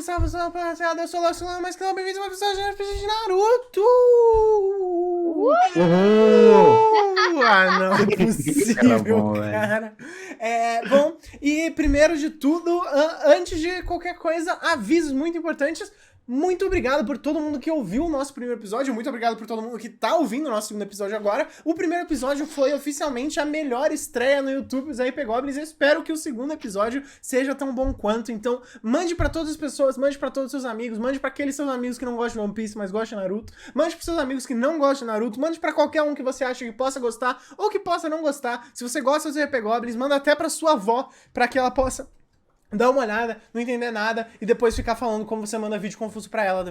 salve, salve, rapaziada, eu sou o Lázaro, mas que não, bem-vindos a uma episódio de RPG de Naruto! Não é possível, bom, cara. Bom, e primeiro de tudo, antes de qualquer coisa, avisos muito importantes. Muito obrigado por todo mundo que ouviu o nosso primeiro episódio, muito obrigado por todo mundo que tá ouvindo o nosso segundo episódio agora. O primeiro episódio foi oficialmente a melhor estreia no YouTube dos RP Goblins. Eu espero que o segundo episódio seja tão bom quanto. Então, mande pra todas as pessoas, mande pra todos os seus amigos, mande pra aqueles seus amigos que não gostam de One Piece, mas gostam de Naruto. Mande pros seus amigos que não gostam de Naruto, mande pra qualquer um que você acha que possa gostar ou que possa não gostar. Se você gosta dos RP Goblins, manda até pra sua avó, pra que ela possa dar uma olhada, não entender nada e depois ficar falando como você manda vídeo confuso pra ela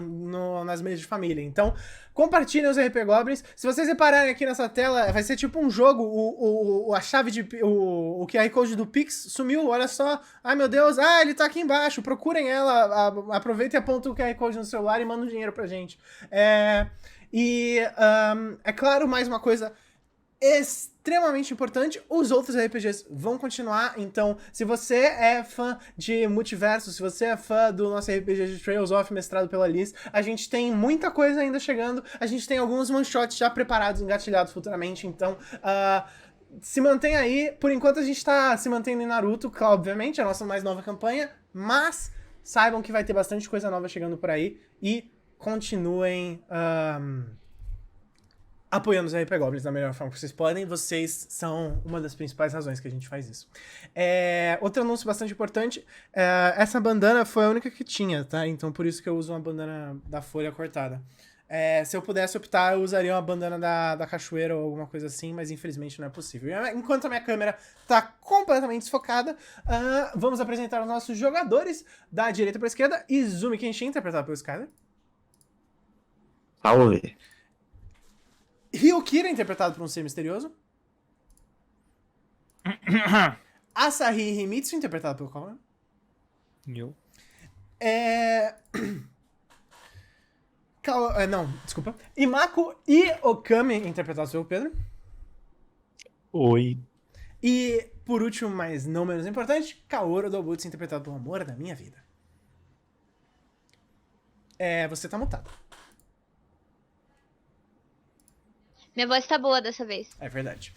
nas mesas de família. Então, compartilhem os RP Goblins. Se vocês repararem aqui nessa tela, vai ser tipo um jogo, a chave de... o QR Code do Pix sumiu, olha só. Ai, meu Deus, ele tá aqui embaixo. Procurem ela, aproveitem e apontam o QR Code no celular e mandam dinheiro pra gente. É claro, mais uma coisa extremamente importante, os outros RPGs vão continuar, então se você é fã de Multiverso, se você é fã do nosso RPG de Trails of mestrado pela Liz, a gente tem muita coisa ainda chegando, a gente tem alguns one-shots já preparados, engatilhados futuramente, então se mantém aí, por enquanto a gente tá se mantendo em Naruto, claro, obviamente, a nossa mais nova campanha, mas saibam que vai ter bastante coisa nova chegando por aí, e continuem apoiando os RP Goblins da melhor forma que vocês podem. Vocês são uma das principais razões que a gente faz isso. Outro anúncio bastante importante. Essa bandana foi a única que tinha, tá? Então por isso que eu uso uma bandana da folha cortada. Se eu pudesse optar, eu usaria uma bandana da cachoeira ou alguma coisa assim, mas infelizmente não é possível. Enquanto a minha câmera tá completamente desfocada, vamos apresentar os nossos jogadores da direita para a esquerda. Izumi Kenshin, interpretado pelo Skyler. Salve. Ryukira, interpretado por um ser misterioso. Asahi Himitsu, interpretado pelo Conan. Eu. Não, desculpa. Imako e Okami, interpretados pelo Pedro. Oi. E, por último, mas não menos importante, Kaoru Dobutsu, interpretado pelo amor da minha vida. Você tá mutado. Minha voz tá boa dessa vez. É verdade.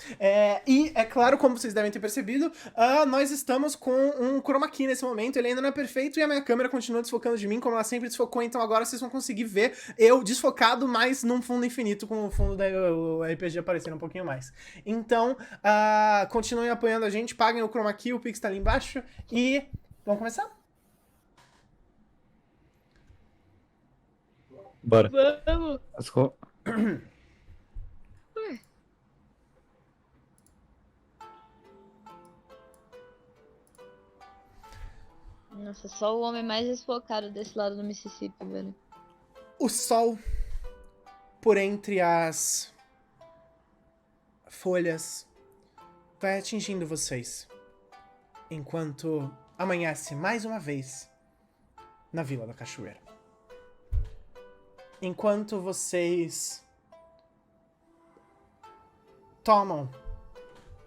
E, é claro, como vocês devem ter percebido, nós estamos com um chroma key nesse momento. Ele ainda não é perfeito e a minha câmera continua desfocando de mim, como ela sempre desfocou. Então agora vocês vão conseguir ver eu desfocado, mas num fundo infinito, com o fundo do RPG aparecendo um pouquinho mais. Então, continuem apoiando a gente, paguem o chroma key, o Pix tá ali embaixo. E vamos começar? Bora. Vamos! Nossa, só o homem mais desfocado desse lado do Mississippi, velho. O sol, por entre as folhas, vai atingindo vocês, enquanto amanhece mais uma vez na Vila da Cachoeira. Enquanto vocês tomam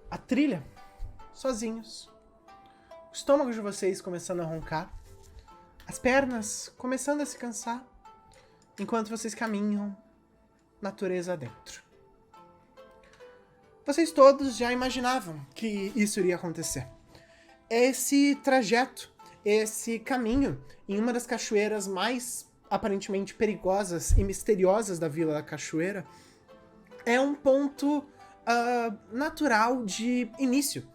a trilha sozinhos, o estômago de vocês começando a roncar, as pernas começando a se cansar, enquanto vocês caminham natureza adentro. Vocês todos já imaginavam que isso iria acontecer. Esse trajeto, esse caminho em uma das cachoeiras mais aparentemente perigosas e misteriosas da Vila da Cachoeira é um ponto natural de início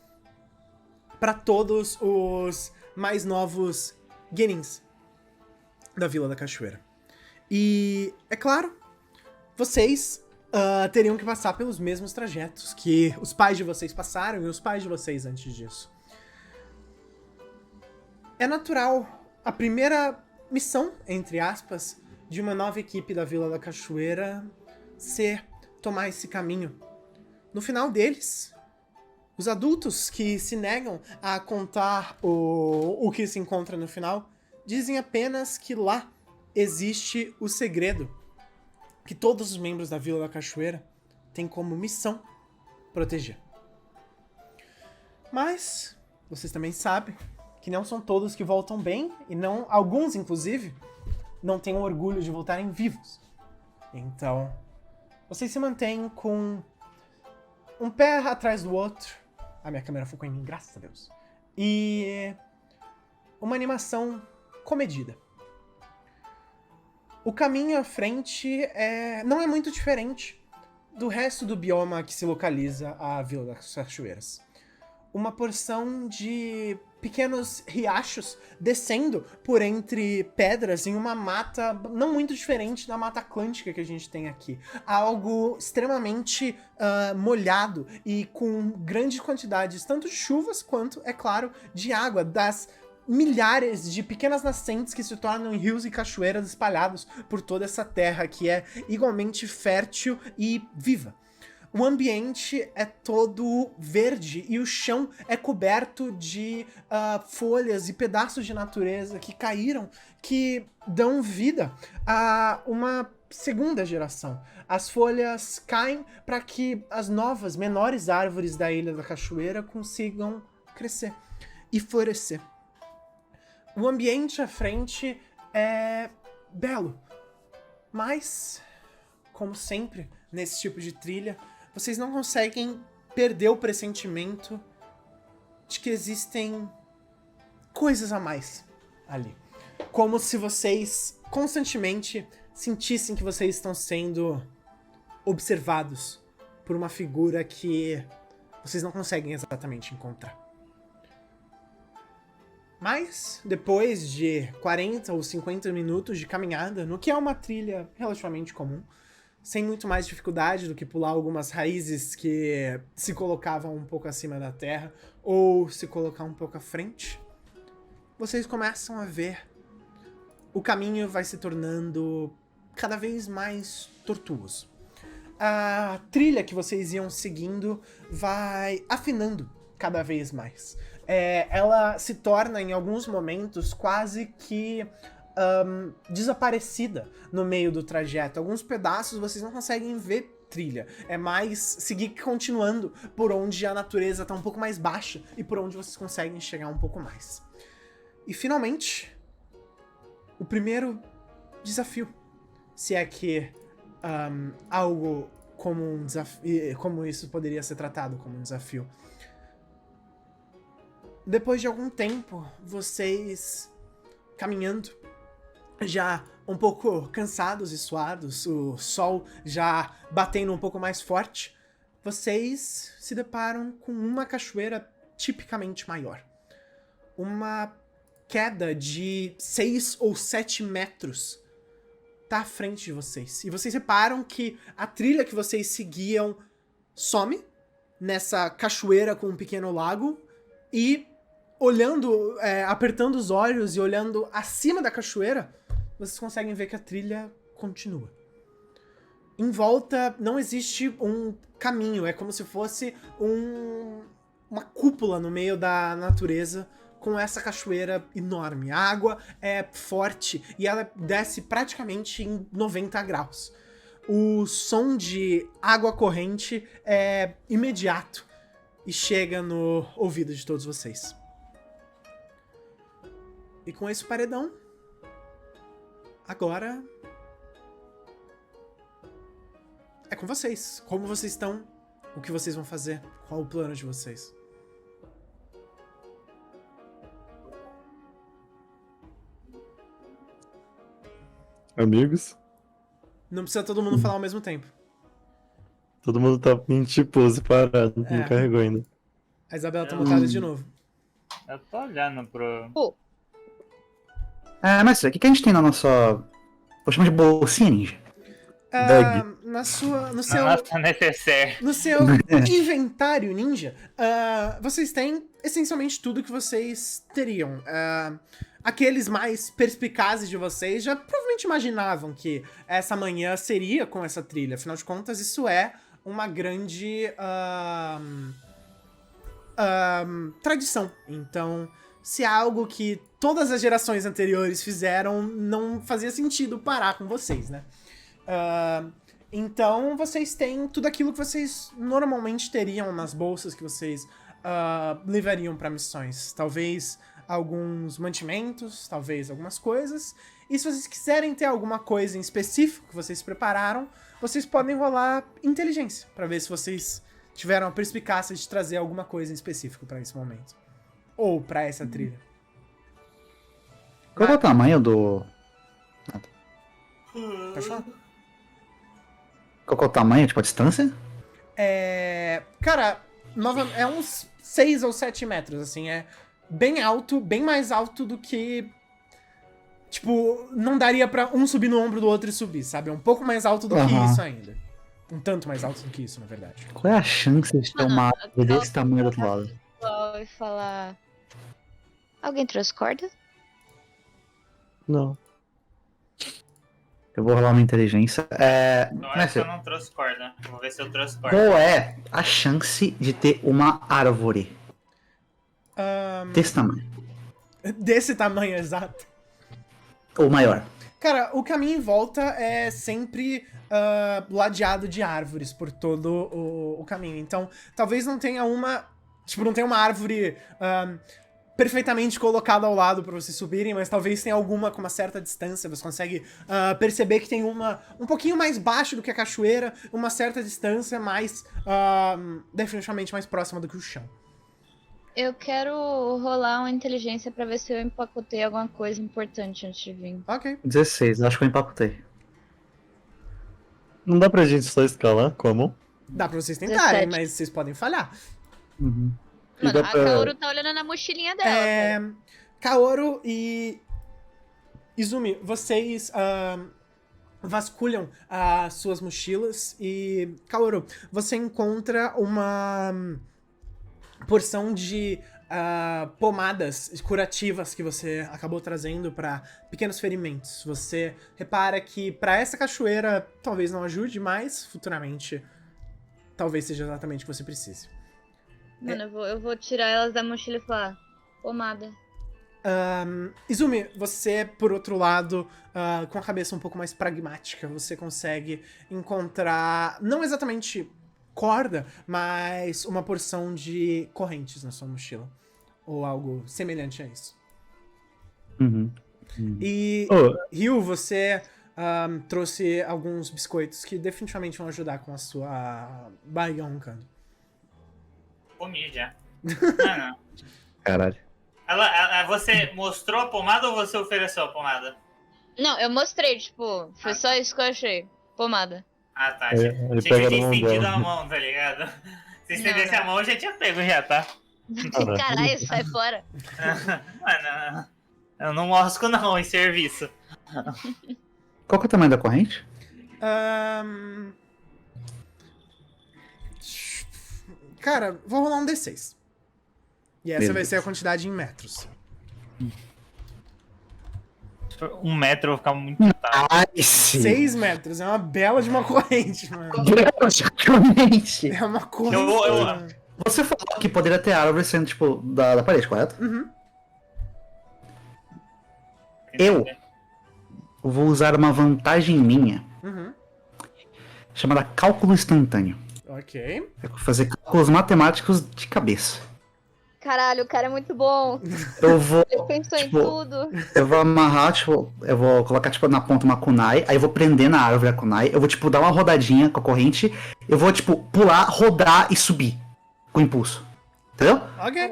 para todos os mais novos Genins da Vila da Cachoeira. E, é claro, vocês teriam que passar pelos mesmos trajetos que os pais de vocês passaram e os pais de vocês antes disso. É natural a primeira missão, entre aspas, de uma nova equipe da Vila da Cachoeira ser tomar esse caminho. No final deles, os adultos que se negam a contar o que se encontra no final dizem apenas que lá existe o segredo que todos os membros da Vila da Cachoeira têm como missão proteger. Mas vocês também sabem que não são todos que voltam bem, e não alguns, inclusive, não têm o orgulho de voltarem vivos. Então, vocês se mantêm com um pé atrás do outro. A minha câmera focou em mim, graças a Deus. E uma animação comedida. O caminho à frente não é muito diferente do resto do bioma que se localiza a Vila das Cachoeiras. Uma porção de pequenos riachos descendo por entre pedras em uma mata não muito diferente da Mata Atlântica que a gente tem aqui. Algo extremamente molhado e com grandes quantidades, tanto de chuvas quanto, é claro, de água, das milhares de pequenas nascentes que se tornam em rios e cachoeiras espalhados por toda essa terra que é igualmente fértil e viva. O ambiente é todo verde e o chão é coberto de folhas e pedaços de natureza que caíram, que dão vida a uma segunda geração. As folhas caem para que as novas, menores árvores da Ilha da Cachoeira consigam crescer e florescer. O ambiente à frente é belo, mas, como sempre, nesse tipo de trilha, vocês não conseguem perder o pressentimento de que existem coisas a mais ali. Como se vocês constantemente sentissem que vocês estão sendo observados por uma figura que vocês não conseguem exatamente encontrar. Mas, depois de 40 ou 50 minutos de caminhada, no que é uma trilha relativamente comum, sem muito mais dificuldade do que pular algumas raízes que se colocavam um pouco acima da terra, ou se colocar um pouco à frente, vocês começam a ver o caminho vai se tornando cada vez mais tortuoso. A trilha que vocês iam seguindo vai afinando cada vez mais. Ela se torna, em alguns momentos, quase que desaparecida no meio do trajeto. Alguns pedaços vocês não conseguem ver trilha. É mais seguir continuando por onde a natureza está um pouco mais baixa e por onde vocês conseguem chegar um pouco mais. E, finalmente, o primeiro desafio. Se é que algo como um desafio, como isso poderia ser tratado como um desafio. Depois de algum tempo, vocês caminhando, já um pouco cansados e suados, o sol já batendo um pouco mais forte, vocês se deparam com uma cachoeira tipicamente maior. Uma queda de 6 ou 7 metros tá à frente de vocês. E vocês reparam que a trilha que vocês seguiam some nessa cachoeira com um pequeno lago e olhando, apertando os olhos e olhando acima da cachoeira, vocês conseguem ver que a trilha continua. Em volta não existe um caminho, é como se fosse uma cúpula no meio da natureza com essa cachoeira enorme. A água é forte e ela desce praticamente em 90 graus. O som de água corrente é imediato e chega no ouvido de todos vocês. E com esse paredão, agora é com vocês. Como vocês estão? O que vocês vão fazer? Qual o plano de vocês? Amigos? Não precisa todo mundo falar ao mesmo tempo. Todo mundo tá em pose parado, não carregou ainda. A Isabela tá mutada de novo. Eu tô olhando pro... Mas o que a gente tem na nossa... Vou chamar de bolsinha, ninja. No seu Nossa necessaire. no seu inventário ninja, vocês têm essencialmente tudo que vocês teriam. Aqueles mais perspicazes de vocês já provavelmente imaginavam que essa manhã seria com essa trilha. Afinal de contas, isso é uma grande tradição. Então, se é algo que todas as gerações anteriores fizeram, não fazia sentido parar com vocês, né? Então, vocês têm tudo aquilo que vocês normalmente teriam nas bolsas que vocês levariam para missões. Talvez alguns mantimentos, talvez algumas coisas. E se vocês quiserem ter alguma coisa em específico que vocês prepararam, vocês podem rolar inteligência, pra ver se vocês tiveram a perspicácia de trazer alguma coisa em específico pra esse momento. Ou pra essa trilha. Qual é o tamanho do... Pode falar? Qual é o tamanho, tipo, a distância? Cara, é uns 6 ou 7 metros, assim, é bem alto, bem mais alto do que... Tipo, não daria pra um subir no ombro do outro e subir, sabe? É um pouco mais alto do que isso ainda. Um tanto mais alto do que isso, na verdade. Qual é a chance de ter uma árvore desse tamanho do outro lado? E falar... Alguém trouxe corda? Não. Eu vou rolar uma inteligência. Eu acho que eu não trouxe corda. Vou ver se eu trouxe corda. Qual é a chance de ter uma árvore desse tamanho? Desse tamanho exato. Ou maior? Cara, o caminho em volta é sempre ladeado de árvores por todo o caminho. Então, talvez não tenha uma... Tipo, não tenha uma árvore perfeitamente colocada ao lado pra vocês subirem, mas talvez tenha alguma com uma certa distância. Você consegue perceber que tem uma um pouquinho mais baixo do que a cachoeira, uma certa distância mais... definitivamente mais próxima do que o chão. Eu quero rolar uma inteligência pra ver se eu empacotei alguma coisa importante antes de vir. Ok. 16, acho que eu empacotei. Não dá pra gente só escalar com a mão? Dá pra vocês tentarem, 17. mas vocês podem falhar. Uhum. E Mano, dá a pra- Kaoru tá olhando na mochilinha dela. cara. Kaoru e Izumi, vocês vasculham as suas mochilas e... Kaoru, você encontra uma porção de pomadas curativas que você acabou trazendo pra pequenos ferimentos. Você repara que pra essa cachoeira talvez não ajude, mas futuramente talvez seja exatamente o que você precise. Mano, eu vou tirar elas da mochila e falar... Pomada. Izumi, você, por outro lado, com a cabeça um pouco mais pragmática, você consegue encontrar, não exatamente corda, mas uma porção de correntes na sua mochila. Ou algo semelhante a isso. Uhum. E, Ô, Ryu, você trouxe alguns biscoitos que definitivamente vão ajudar com a sua barriga roncando. Comi já. Mano, Caralho. você mostrou a pomada ou você ofereceu a pomada? Não, eu mostrei, tipo... Foi só isso que eu achei. Pomada. Ah, tá. Ele Achei que pega você tinha na mão estendido dela. a mão, tá ligado? Se estendesse não. a mão, eu já tinha pego já, tá? Caralho. Caralho, sai fora. Mano, eu não mosco não em serviço. Qual que é o tamanho da corrente? Cara, vou rolar um D6. E essa vai Beleza. ser a quantidade em metros. 1 metro eu vou ficar muito putado. Nice! 6 metros, é uma bela de uma corrente, mano. Exatamente. É uma corrente. Eu- Você falou que poderia ter árvore sendo, tipo, da parede, correto? Uhum. Eu vou usar uma vantagem minha, Uhum. chamada cálculo instantâneo. Ok. Eu vou fazer cálculos matemáticos de cabeça. Caralho, o cara é muito bom. Eu vou, Ele pensou Tipo, em tudo. eu vou amarrar, tipo, eu vou colocar, tipo, na ponta uma kunai, aí eu vou prender na árvore a kunai, eu vou, tipo, dar uma rodadinha com a corrente, eu vou, tipo, pular, rodar e subir com impulso. Entendeu? Ok.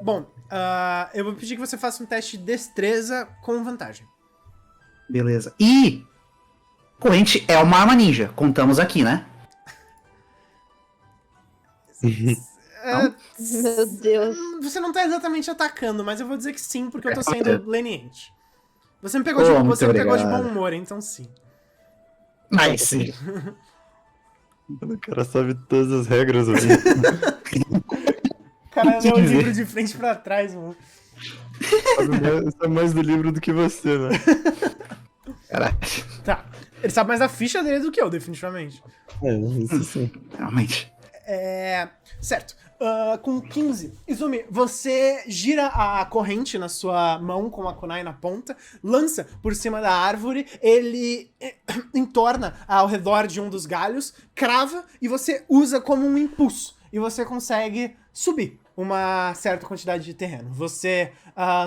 Bom, eu vou pedir que você faça um teste de destreza com vantagem. Beleza. E corrente é uma arma ninja, contamos aqui, né? Meu Deus. Você não tá exatamente atacando, mas eu vou dizer que sim, porque eu tô sendo leniente. Você me pegou, muito você me pegou de bom obrigado. humor, então sim. Nice. O cara sabe todas as regras, velho. O cara leu o dizer? livro de frente pra trás, mano. Sabe mais do livro do que você, né? Caralho, Tá. Ele sabe mais da ficha dele do que eu, definitivamente. É, isso sim. realmente. Certo. Com 15. Izumi, você gira a corrente na sua mão com a kunai na ponta, lança por cima da árvore, ele entorna ao redor de um dos galhos, crava e você usa como um impulso. E você consegue subir. uma certa quantidade de terreno. Você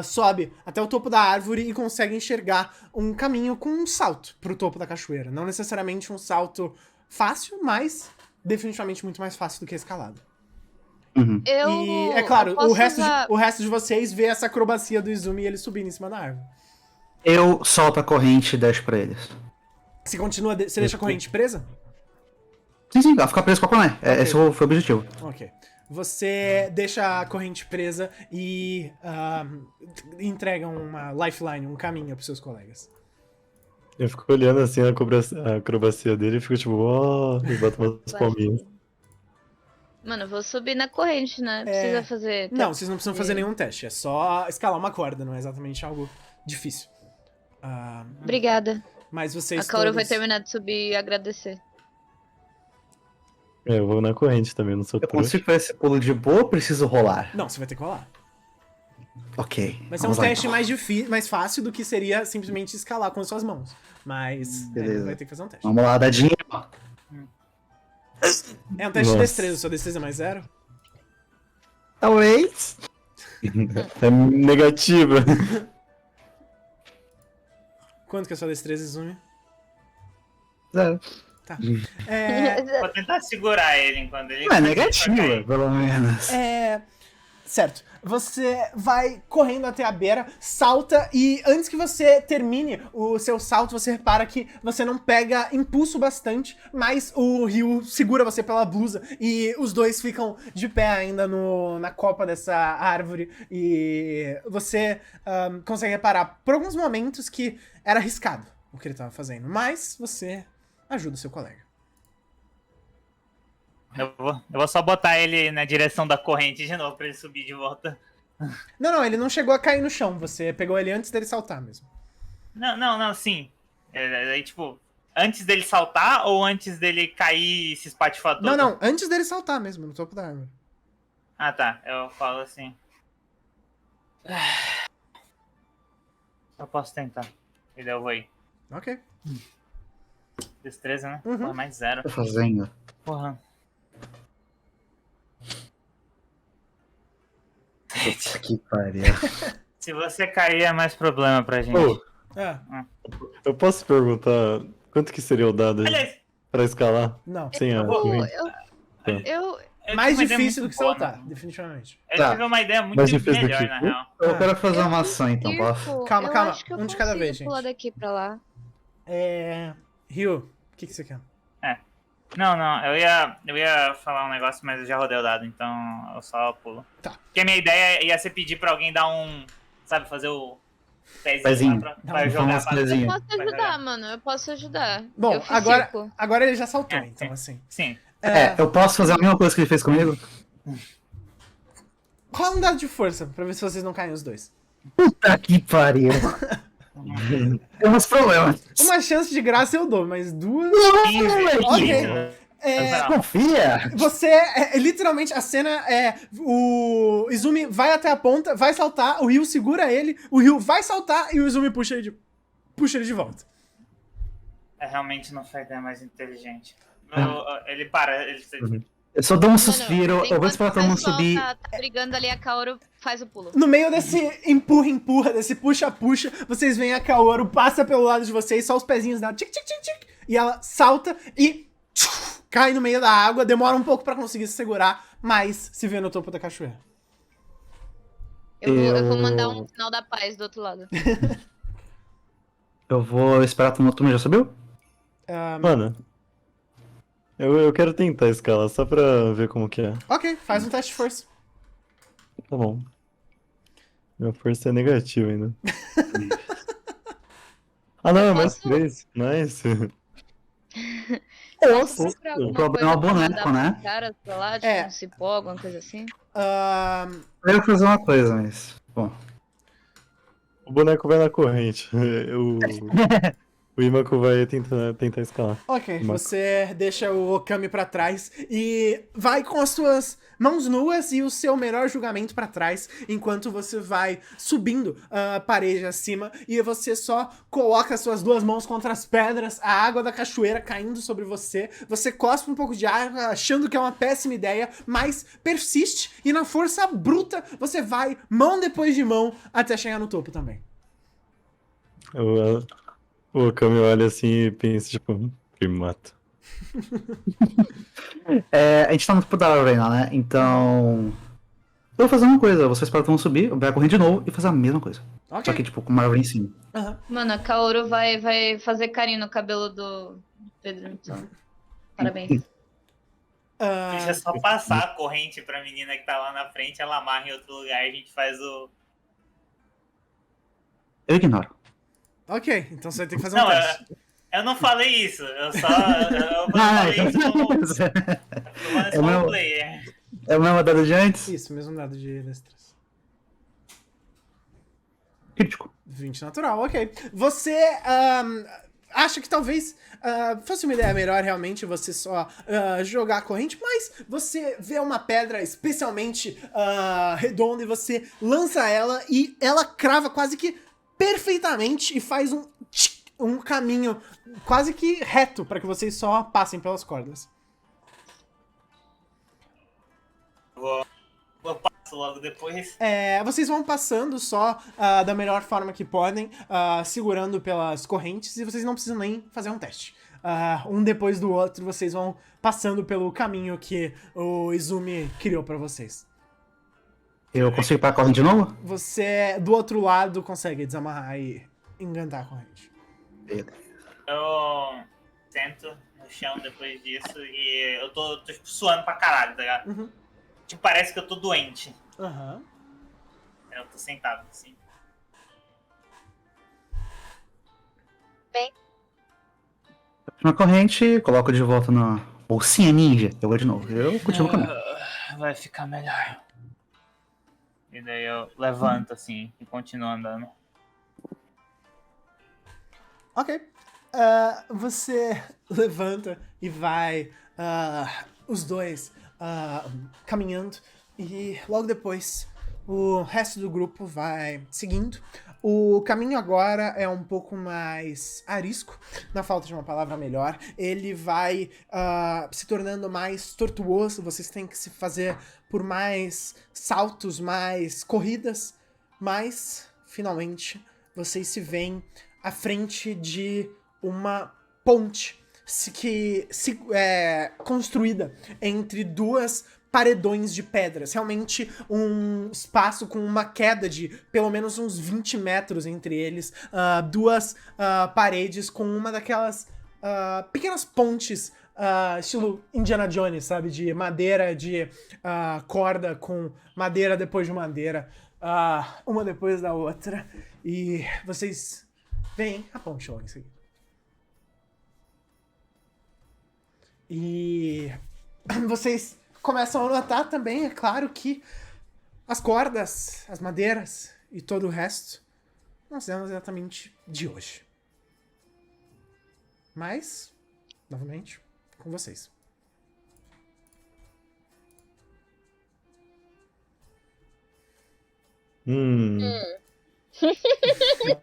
sobe até o topo da árvore e consegue enxergar um caminho com um salto pro topo da cachoeira. Não necessariamente um salto fácil, mas definitivamente muito mais fácil do que a escalada. E, é claro, eu posso o resto de vocês vê essa acrobacia do Izumi e ele subindo em cima da árvore. Eu solto a corrente e deixo pra eles. Você continua, você deixa a corrente presa? Sim, vai ficar preso com a Konai. Esse foi o objetivo. Ok. Você deixa a corrente presa e entrega uma lifeline, um caminho pros seus colegas. Eu fico olhando assim a acrobacia dele e fico tipo, ó, e boto umas palminhas. Mano, eu vou subir na corrente, né? Precisa fazer. Não, vocês não precisam fazer nenhum teste. É só escalar uma corda, não é exatamente algo difícil. Obrigada. Mas vocês A Kaoru todos... vai terminar de subir e agradecer. Eu vou na corrente também, não sou Eu trouxa. consigo fazer esse pulo de boa ou preciso rolar? Não, você vai ter que rolar. Ok. Vai ser um vamos lá, teste então. mais fácil do que seria simplesmente escalar com as suas mãos. Mas Beleza. vai ter que fazer um teste. Vamos lá, dadinho. É um teste de Nossa. destreza, sua destreza é mais 0? Talvez. É negativa. Quanto que é a sua destreza, Izumi? Zero. Tá. Vou tentar segurar ele enquanto ele. Não é negativa, pelo menos. Certo. Você vai correndo até a beira, salta e antes que você termine o seu salto, você repara que você não pega impulso bastante, mas o Ryu segura você pela blusa e os dois ficam de pé ainda na copa dessa árvore e você consegue reparar por alguns momentos que era arriscado o que ele estava fazendo, mas você ajuda o seu colega. Eu vou só botar ele na direção da corrente de novo pra ele subir de volta. Não, ele não chegou a cair no chão, você pegou ele antes dele saltar mesmo. Não, sim. Aí, tipo, antes dele saltar ou antes dele cair e se espatifar todo? Não, antes dele saltar mesmo, no topo da árvore. Ah, tá. Eu falo assim. Eu posso tentar. E daí eu vou aí. Ok. Destreza, né? Uhum. Porra, mais 0. Tô fazendo. Porra. Puta que pariu. Se você cair, é mais problema pra gente. Ô, Eu eu posso perguntar quanto que seria o dado aí Aliás, pra escalar? Não. Sem a Eu, corrente? eu Mais tive uma ideia difícil do muito que boa, saltar, né? definitivamente. Eu Tá. tive uma ideia muito Mais difícil do melhor, que na tu? real. Eu quero fazer uma ação, então, Circo, posso? Calma, eu calma. acho que eu Um de cada consigo vez, gente. pular daqui pra lá. Ryu, o que você quer? Não, eu ia falar um negócio, mas eu já rodei o dado, então eu só pulo. Tá. Porque a minha ideia ia ser pedir pra alguém dar um, sabe, fazer o Pezinho. lá pra Dá jogar um pra... pezinho. Eu posso Vai ajudar, jogar. mano. Eu posso ajudar. Bom, Eu fiz agora, circo. agora ele já saltou, É, então sim. assim. Sim. Eu posso fazer a mesma coisa que ele fez comigo? Rola um dado de força, pra ver se vocês não caem os dois. Puta que pariu. Temos problemas. Uma chance de graça eu dou, mas duas... 15, Ok. 15, né? Confia. Você, literalmente, a cena é... O Izumi vai até a ponta, vai saltar, o Ryu segura ele, o Ryu vai saltar e o Izumi puxa ele de volta. Realmente não foi a ideia mais inteligente. Ele para, ele... Eu só dou um Mano, suspiro, eu vou enquanto esperar o todo mundo pessoal subir. tá brigando ali, a Kaoru faz o pulo. No meio desse empurra, desse puxa-puxa, vocês veem a Kaoru, passa pelo lado de vocês, só os pezinhos dela, tic, tic, tic, tic, e ela salta e cai no meio da água, demora um pouco pra conseguir se segurar, mas se vê no topo da cachoeira. Eu vou mandar um sinal da paz do outro lado. Eu vou esperar todo mundo. Já subiu? Mano, eu quero tentar escalar só pra ver como que é. Ok, faz um teste de força. Tá bom. Minha força é negativa ainda. Ah não, é mais Posso- 3. Nice. Posso procurar alguma o problema é o coisa pra boneco, mandar né? pros caras pra lá, tipo É. um cipó, alguma coisa assim? Eu ia fazer uma coisa, mas. Bom. O boneco vai na corrente. O Imako vai tentar escalar. Ok, Uma- você deixa o Okami pra trás e vai com as suas mãos nuas e o seu melhor julgamento pra trás, enquanto você vai subindo a parede acima e você só coloca as suas duas mãos contra as pedras, a água da cachoeira caindo sobre você, você cospe um pouco de água achando que é uma péssima ideia, mas persiste e na força bruta você vai mão depois de mão até chegar no topo também. O Okami olha assim e pensa, tipo, primata. A gente tá no topo da arena, né? Então. Eu vou fazer uma coisa, vocês vão subir, eu vou correr de novo e fazer a mesma coisa. Ok. Só que, tipo, com uma árvore em cima. Aham. Mano, a Kaoru vai fazer carinho no cabelo do Pedro, então. Parabéns. Ah, Deixa só passar a corrente pra menina que tá lá na frente, ela amarra em outro lugar e a gente faz o. Eu ignoro. ok, então você vai ter que fazer um Não, teste. eu não falei isso. Eu só. Eu falei isso como É o meu- player. É o mesmo dado de antes? Isso, mesmo dado de destreza. Crítico. 20 natural, ok. Você acha que talvez fosse uma ideia melhor realmente você só jogar a corrente, mas você vê uma pedra especialmente redonda e você lança ela e ela crava quase que perfeitamente e faz um caminho quase que reto para que vocês só passem pelas cordas. Eu passo logo depois. Vocês vão passando só da melhor forma que podem, segurando pelas correntes, e vocês não precisam nem fazer um teste. Um depois do outro, vocês vão passando pelo caminho que o Izumi criou pra vocês. Eu consigo parar a corrente de novo? Você, do outro lado, consegue desamarrar e engantar a corrente. Eu sento no chão depois disso e eu tô tipo, suando pra caralho, tá ligado? Uhum. Tipo, parece que eu tô doente. Aham. Eu tô sentado assim. Na corrente, coloco de volta na bolsinha ninja. Eu vou de novo. Eu continuo caminhando. Vai ficar melhor. E daí eu levanto assim e continuo andando. Ok. Você levanta e vai, os dois caminhando, e logo depois o resto do grupo vai seguindo. O caminho agora é um pouco mais arisco, na falta de uma palavra melhor. Ele vai se tornando mais tortuoso, vocês têm que se fazer por mais saltos, mais corridas, mas finalmente vocês se veem à frente de uma ponte construída entre duas paredões de pedras. Realmente um espaço com uma queda de pelo menos uns 20 metros entre eles. Duas paredes com uma daquelas pequenas pontes estilo Indiana Jones, sabe? De madeira, de corda com madeira depois de madeira. Uma depois da outra. E vocês veem a ponte logo em seguida. E vocês começam a notar também, é claro, que as cordas, as madeiras e todo o resto não são exatamente de hoje. Mas, novamente, com vocês.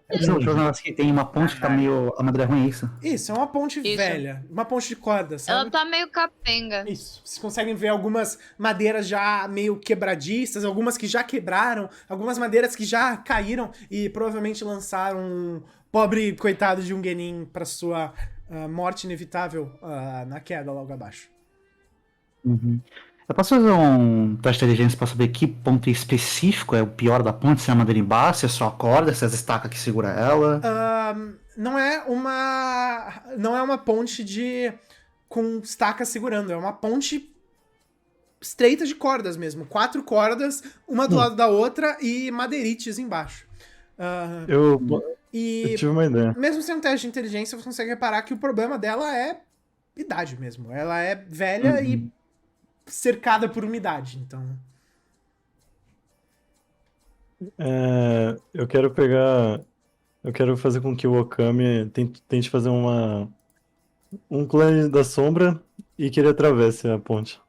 Deixa eu falar que tem uma ponte que tá meio. A madeira ruim, é isso? Isso, é uma ponte Isso. velha. Uma ponte de corda, sabe? Ela tá meio capenga. Isso. Vocês conseguem ver algumas madeiras já meio quebradiças, algumas que já quebraram, algumas madeiras que já caíram e provavelmente lançaram um pobre coitado de um Genin pra sua morte inevitável na queda logo abaixo. Uhum. Eu posso fazer um teste de inteligência pra saber que ponto específico é o pior da ponte? Se é a madeira embaixo, se é só a corda, se é as estacas que segura ela? Não é uma ponte com estaca segurando, é uma ponte estreita de cordas mesmo. 4 cordas, uma do lado da outra e madeirites embaixo. Eu E tive uma ideia. mesmo sem um teste de inteligência, você consegue reparar que o problema dela é idade mesmo. Ela é velha e cercada por umidade, então... Eu quero pegar Eu quero fazer com que o Okami tente fazer um clone da sombra e que ele atravesse a ponte.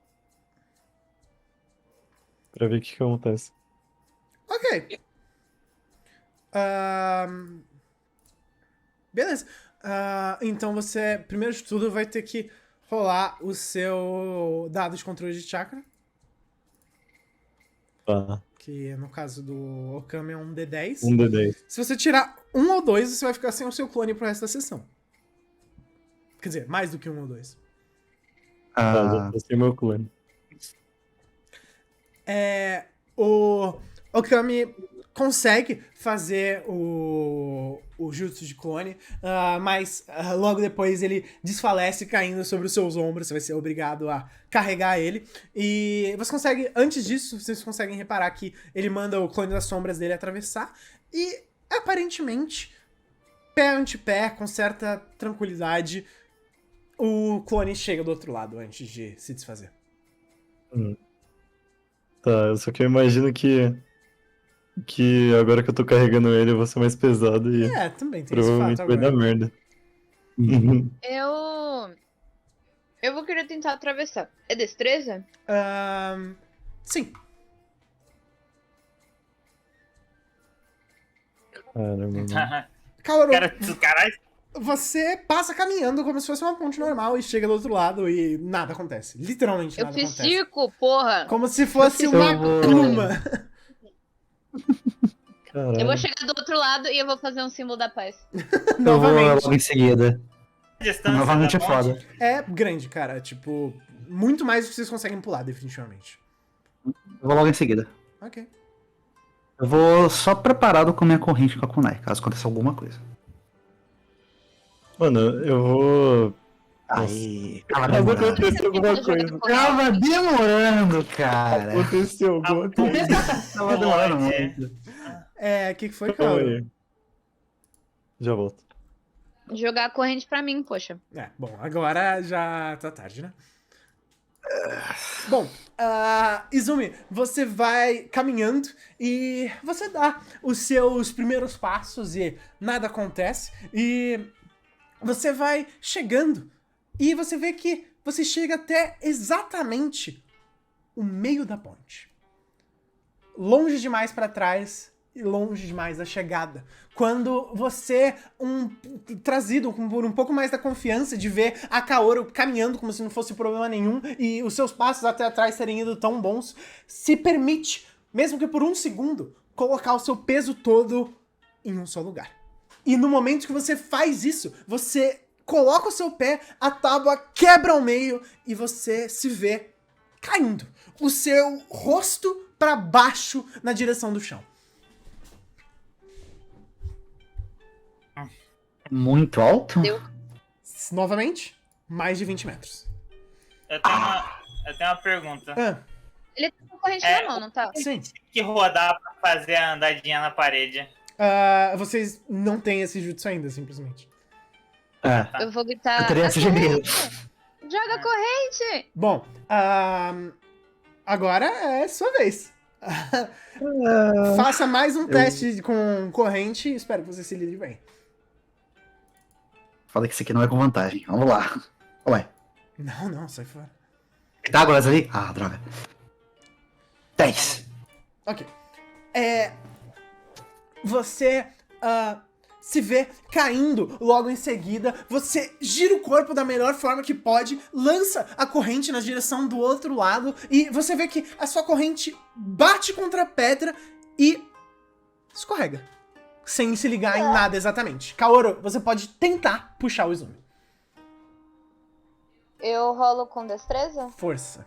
Pra ver o que acontece. Ok. Beleza. Então você, primeiro de tudo, vai ter que rolar o seu dado de controle de chakra. Tá. Que no caso do Okami é um D10. Um D10. Se você tirar 1 ou 2, você vai ficar sem o seu clone pro resto da sessão. Quer dizer, mais do que 1 ou 2. Tá, Ah, já passei meu clone. O Okami consegue fazer o jutsu de clone, mas logo depois ele desfalece caindo sobre os seus ombros. Você vai ser obrigado a carregar ele. E você consegue, antes disso, vocês conseguem reparar que ele manda o clone das sombras dele atravessar. E aparentemente, pé ante pé, com certa tranquilidade, o clone chega do outro lado antes de se desfazer. Tá, só que eu imagino que agora que eu tô carregando ele, eu vou ser mais pesado e Também tem esse provavelmente fato vai dar agora. merda. Eu vou querer tentar atravessar. É destreza? Sim. Caramba. Kaoru, Caralho, você passa caminhando como se fosse uma ponte normal e chega do outro lado e nada acontece. Literalmente Eu nada fiz acontece. circo, porra! Como se fosse Eu uma vou- pluma. Caralho. Eu vou chegar do outro lado e eu vou fazer um símbolo da paz. eu vou Novamente. logo em seguida. a distância Novamente da é ponte? foda. É grande, cara. Tipo, muito mais do que vocês conseguem pular, definitivamente. Eu vou logo em seguida. Ok. Eu vou só preparado com minha corrente com a kunai, caso aconteça alguma coisa. Mano, eu vou. Aí. Tava Mas demorando. aconteceu alguma coisa. Tava demorando, cara. Aconteceu alguma coisa. Tava demorando Pode. muito. O que foi, Calma Kaoru? aí. Já volto. Jogar a corrente pra mim, poxa. Bom, agora já tá tarde, né? Bom, Izumi, você vai caminhando e você dá os seus primeiros passos e nada acontece. E você vai chegando e você vê que você chega até exatamente o meio da ponte. Longe demais pra trás e longe demais da chegada. Quando você, trazido por um pouco mais da confiança de ver a Kaoru caminhando como se não fosse problema nenhum e os seus passos até atrás serem indo tão bons, se permite, mesmo que por um segundo, colocar o seu peso todo em um só lugar. E no momento que você faz isso, você coloca o seu pé, a tábua quebra ao meio e você se vê caindo. O seu rosto pra baixo na direção do chão. Muito alto? Novamente, mais de 20 metros. Eu tenho uma pergunta. Ele tá com a corrente É, na mão, não tá? Sim. Tem que rodar pra fazer a andadinha na parede. Vocês não têm esse jutsu ainda, simplesmente. É. Eu vou gritar. Eu teria "A esse gemido. corrente! Joga a corrente! Bom, agora é sua vez. Faça mais um teste com corrente e espero que você se lide bem. Falei que isso aqui não é com vantagem. Vamos lá. Ué. Não, sai fora. Tá agora ali? Ah, droga. 10. Ok. Você se vê caindo logo em seguida. Você gira o corpo da melhor forma que pode, lança a corrente na direção do outro lado e você vê que a sua corrente bate contra a pedra e escorrega. Sem se ligar em nada exatamente. Kaoru, você pode tentar puxar o Izumi. Eu rolo com destreza? Força.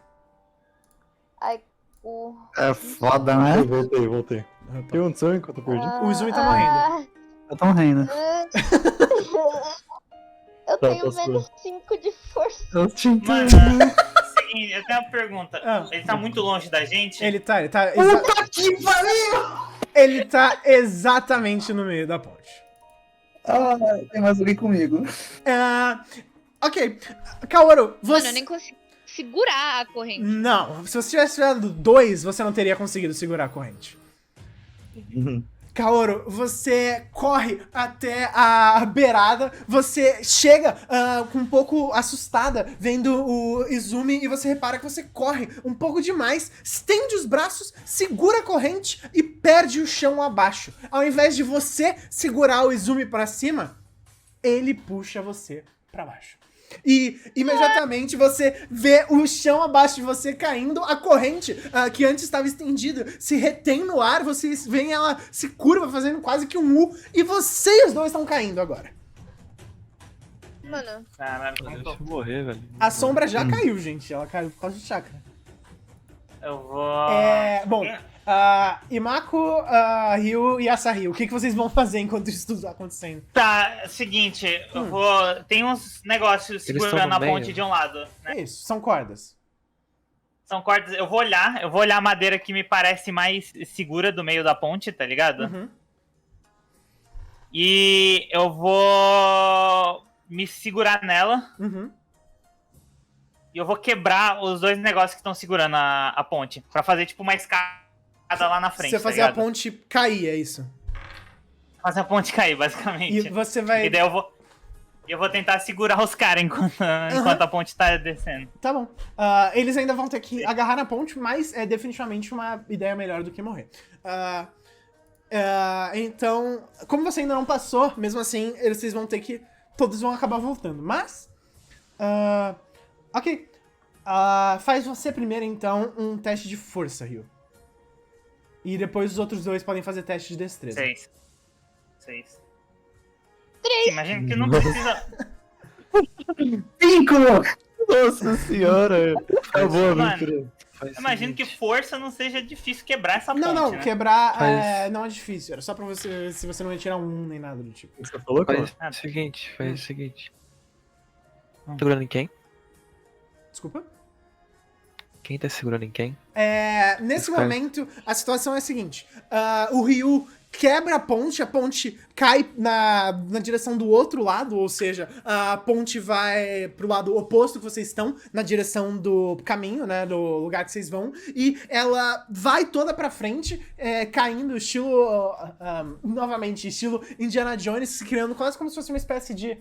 Ai, É foda, né? Eu voltei. O que aconteceu enquanto eu perdi? O Izumi tá morrendo. Eu tô morrendo. Eu Tá, tenho passou. menos 5 de força. Eu te Mano, entendo. seguinte, eu tenho uma pergunta. Ele tá muito longe da gente? Ele tá Puta que pariu! ele tá exatamente no meio da ponte. Ah, tem mais alguém comigo. Ok. Kaoru, você... Mano, eu nem consigo segurar a corrente. Não, se você tivesse tirado 2, você não teria conseguido segurar a corrente. Kaoru, você corre até a beirada, você chega um pouco assustada vendo o Izumi e você repara que você corre um pouco demais, estende os braços, segura a corrente e perde o chão abaixo. Ao invés de você segurar o Izumi pra cima, ele puxa você pra baixo. E imediatamente você vê o chão abaixo de você caindo, a corrente que antes estava estendida se retém no ar, vocês veem ela se curva fazendo quase que um U, e vocês dois estão caindo agora. Mano, Caralho, como Deixa tô? eu morrer, velho. A sombra já caiu, gente, ela caiu por causa do chakra. Eu vou. Bom, Imako, Ryu e Asahi, o que vocês vão fazer enquanto isso tudo tá acontecendo? Tá, seguinte, eu vou. Tem uns negócios Eles segurando tão a no meio. ponte de um lado, né? É isso, são cordas. São cordas. Eu vou olhar a madeira que me parece mais segura do meio da ponte, tá ligado? Uhum. E eu vou me segurar nela Uhum. e eu vou quebrar os dois negócios que estão segurando a ponte. Pra fazer tipo uma escada lá na frente. Você tá fazer a ligado? ponte cair, é isso. Fazer a ponte cair, basicamente. E você vai... E daí eu vou tentar segurar os caras enquanto a ponte tá descendo. Tá bom. Eles ainda vão ter que agarrar na ponte, mas é definitivamente uma ideia melhor do que morrer. Então, como você ainda não passou, mesmo assim, vocês vão ter que... Todos vão acabar voltando. Mas... ok. Faz você primeiro, então, um teste de força, Ryu. E depois os outros dois podem fazer teste de destreza. 6. Imagina que não precisa. 5! Nossa senhora! Acabou a Mano, aventura. Faz o Imagino que seguinte, força não seja difícil quebrar essa ponte. Não, né? quebrar Faz- não é difícil. Era só pra você, se você não ia tirar um nem nada do tipo. Você falou, cara? Faz o seguinte, faz o seguinte. Segurando em quem? Desculpa? Quem tá segurando em quem? Nesse Esse cara- momento, a situação é a seguinte. O Ryu quebra a ponte cai na direção do outro lado, ou seja, a ponte vai pro lado oposto que vocês estão, na direção do caminho, né, do lugar que vocês vão, e ela vai toda pra frente, caindo, estilo, novamente, estilo Indiana Jones, criando quase como se fosse uma espécie de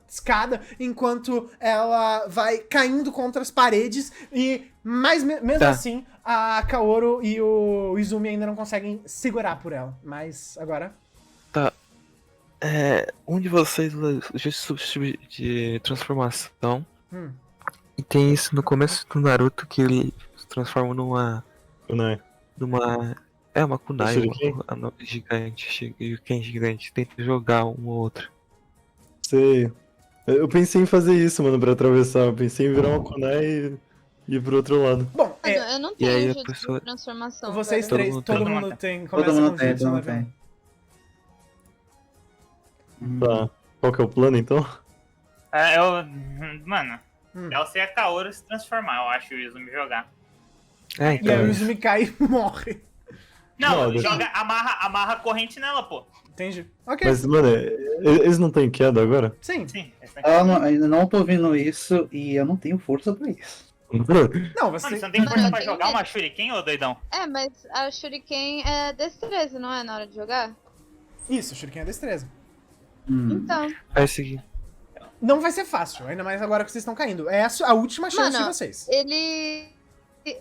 escada, enquanto ela vai caindo contra as paredes, e mesmo Tá. assim, a Kaoru e o Izumi ainda não conseguem segurar por ela. Mas agora... Tá. Um de vocês usa o jutsu de transformação. Hum. E tem isso no começo do Naruto que ele se transforma numa. Kunai. Uma kunai, Shuriken? uma gigante. Shuriken gigante. Tenta jogar um ou outro. Sei. Eu pensei em fazer isso, mano, pra atravessar. Eu pensei em virar uma kunai e ir pro outro lado. Bom, eu não E tenho aí a jutsu pessoa- de transformação. vocês velho. três, mundo todo tem. mundo tem... Todo Começa mundo com tem, jutsu todo na mundo level. tem. Tá. Qual que é o plano, então? Mano, Hum. é você e a Kaoru se transformar, eu acho, o Izumi jogar. E aí Então. o Izumi cai e morre. Não, Não, joga, amarra a corrente nela, pô. Entende? Ok. Mas, mano, eles não têm queda agora? Sim. Sim, essa aqui. Ainda não tô vendo isso e eu não tenho força pra isso. Não, Mano, você... você não tem Mano, força eu pra tenho jogar medo. uma Shuriken, ô doidão? Mas a Shuriken é destreza, não é? Na hora de jogar? Isso, Shuriken é destreza. Então. Faz o seguinte. Não vai ser fácil, ainda mais agora que vocês estão caindo. É a última chance Mano, de vocês. Ele.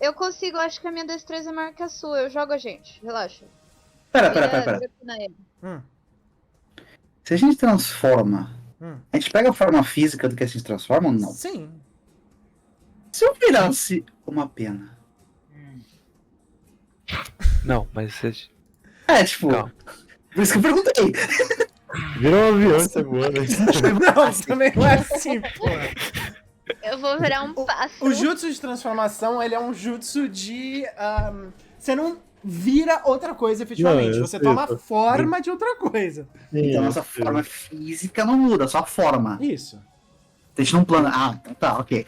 Eu consigo, acho que a minha destreza é maior que a sua. Eu jogo a gente, relaxa. Pera. Vira ele. Se a gente transforma, Hum. a gente pega a forma física do que a gente transforma ou não? Sim. Se eu virasse uma pena. Não, mas vocês. Tipo. Calma. Por isso que eu perguntei. Vira um avião e sai voando. Não, também não é assim, pô. Eu vou virar um pássaro. O jutsu de transformação, ele é um jutsu de... você não vira outra coisa efetivamente, Não, eu você sei, toma eu- forma de outra coisa. Então nossa forma física não muda, só a forma. Isso. A gente não plana. Então tá, ok.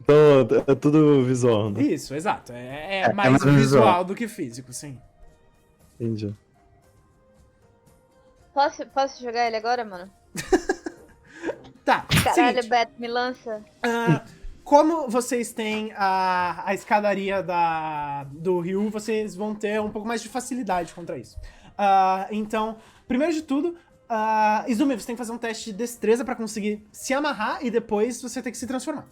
Então, é tudo visual, né? Isso, exato. É É mais mais visual visual. do que físico, sim. Entendi. Posso jogar ele agora, mano? Tá, Caralho, seguinte. Beto, me lança. como vocês têm a escadaria do Ryu, vocês vão ter um pouco mais de facilidade contra isso. Então, primeiro de tudo, Izumi, você tem que fazer um teste de destreza pra conseguir se amarrar e depois você tem que se transformar.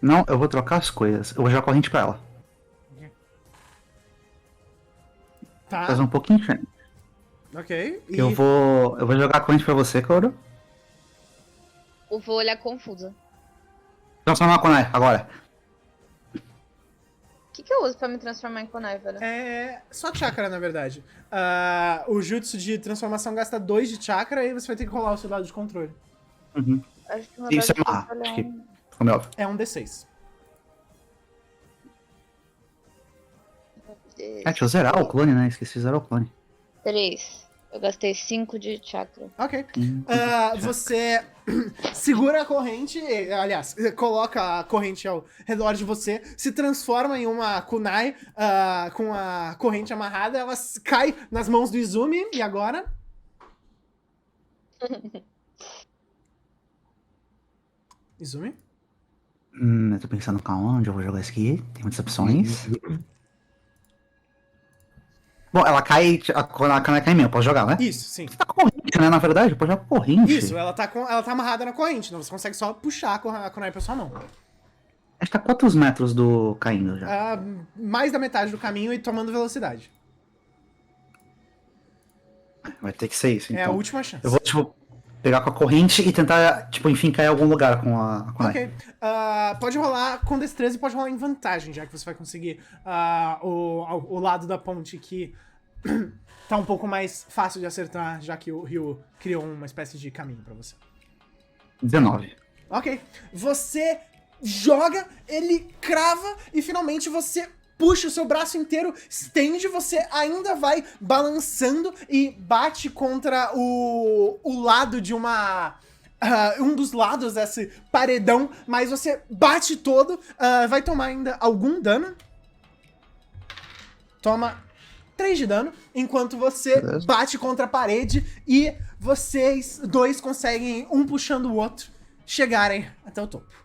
Não, eu vou trocar as coisas. Eu vou jogar corrente pra ela. Tá, Fazer um pouquinho diferente. ok. E Eu vou jogar corrente pra você, Kaoru. Eu vou olhar confusa. Transformar a Kunai, agora. O que eu uso pra me transformar em Kunai, velho? é só chakra, na verdade. O jutsu de transformação gasta 2 de chakra e você vai ter que rolar o seu dado de controle. Uhum. Acho que meu Isso é dado de amarrar. controle Acho é que um- ficou meio óbvio. É um D6. Deixa eu zerar o clone, né? Esqueci de zerar o clone. 3. Eu gastei 5 de chakra. Ok. Você segura a corrente, aliás, coloca a corrente ao redor de você, se transforma em uma kunai com a corrente amarrada, ela cai nas mãos do Izumi, e agora? Izumi? Eu tô pensando, calma, onde eu vou jogar isso aqui? Tem muitas opções. Bom, ela cai, a Kunai cai em mim, eu posso jogar, né? Isso, sim. Tá corrente, né? Na verdade, eu posso jogar corrente. Isso, ela tá amarrada na corrente, não, você consegue só puxar a kunai pra sua mão. A gente tá quantos metros do caindo já? Mais da metade do caminho e tomando velocidade. Vai ter que ser isso, então. É a última chance. Eu vou, tipo, pegar com a corrente e tentar, tipo, enfim, cair em algum lugar com a Kunai. Ok. Pode rolar com destreza e pode rolar em vantagem, já que você vai conseguir o lado da ponte que tá um pouco mais fácil de acertar, já que o Ryu criou uma espécie de caminho pra você. 19. Ok. Você joga, ele crava e finalmente você puxa o seu braço inteiro, estende, você ainda vai balançando e bate contra o lado de um dos lados desse paredão, mas você bate todo, vai tomar ainda algum dano. Toma 3 de dano, enquanto você Beleza. bate contra a parede e vocês dois conseguem, um puxando o outro, chegarem até o topo.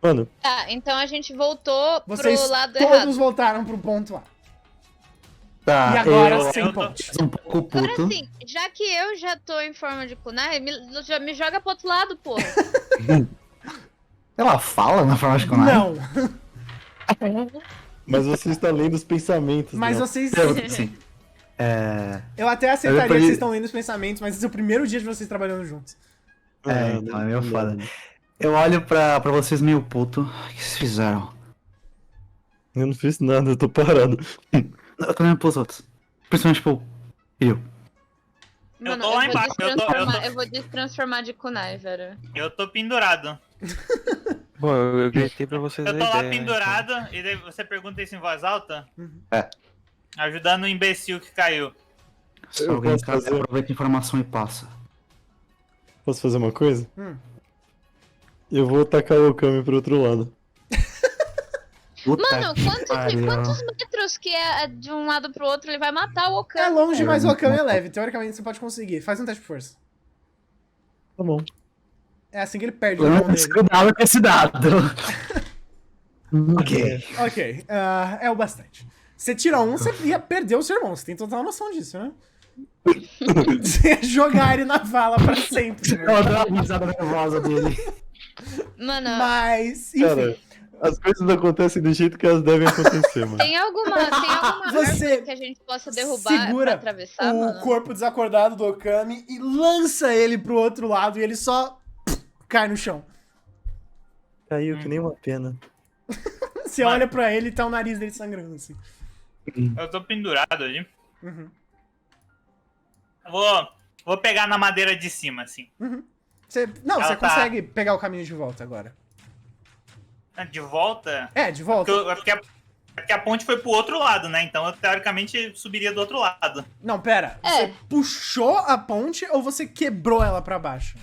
Mano, Tá, então a gente voltou Vocês pro lado todos errado. voltaram pro ponto A. Tá, E agora eu sem eu tô- ponte. tô um pouco Agora puto. sim, já que eu já tô em forma de kunai, me joga pro outro lado, porra. Ela fala na forma de Kunai? Não, mas você está lendo os pensamentos. mas né? vocês... Sim. Eu até aceitaria depois- que vocês estão lendo os pensamentos, mas esse é o primeiro dia de vocês trabalhando juntos. Então, é meio não foda. dá. Eu olho pra vocês meio puto. O que vocês fizeram? Eu não fiz nada, eu tô parado. Eu tô olhando pros outros. Principalmente pro eu. Mano, tô lá embaixo, eu vou destransformar de kunai, velho. Eu tô pendurado. Bom, eu gritei pra vocês Eu a tô lá ideia, pendurado e daí você pergunta isso em voz alta? É. Ajudando o imbecil que caiu. Se Eu alguém posso caso, fazer- aproveita a informação e passa. Posso fazer uma coisa? Hum. Eu vou tacar o Okami pro outro lado. Puta Mano, que pariu. quantos metros que é de um lado pro outro ele vai matar o Okami? É longe, velho? mas o Okami é leve. Teoricamente você pode conseguir. Faz um teste de força. Tá bom. É assim que ele perde o Eu mão não dele. cuidado com esse dado. Ok. Ok, é o bastante. Você tira um, você ia perder o seu irmão. Você tem total noção disso, né? Você ia jogar ele na vala pra sempre. né? Eu adoro a risada nervosa dele. Mano, Mas, enfim. Cara, as coisas acontecem do jeito que elas devem acontecer, mano. tem alguma Você árvore que a gente possa derrubar segura pra atravessar, o mano? corpo desacordado do Okami e lança ele pro outro lado e ele só cai no chão. Caiu que nem uma pena. Você olha pra ele e tá o nariz dele sangrando, assim. Eu tô pendurado ali. Uhum. Vou pegar na madeira de cima, assim. Você Ela você tá- consegue pegar o caminho de volta agora. De volta. É, de volta. Porque a ponte foi pro outro lado, né? Então eu teoricamente subiria do outro lado. Não, pera. É. Você puxou a ponte ou você quebrou ela pra baixo?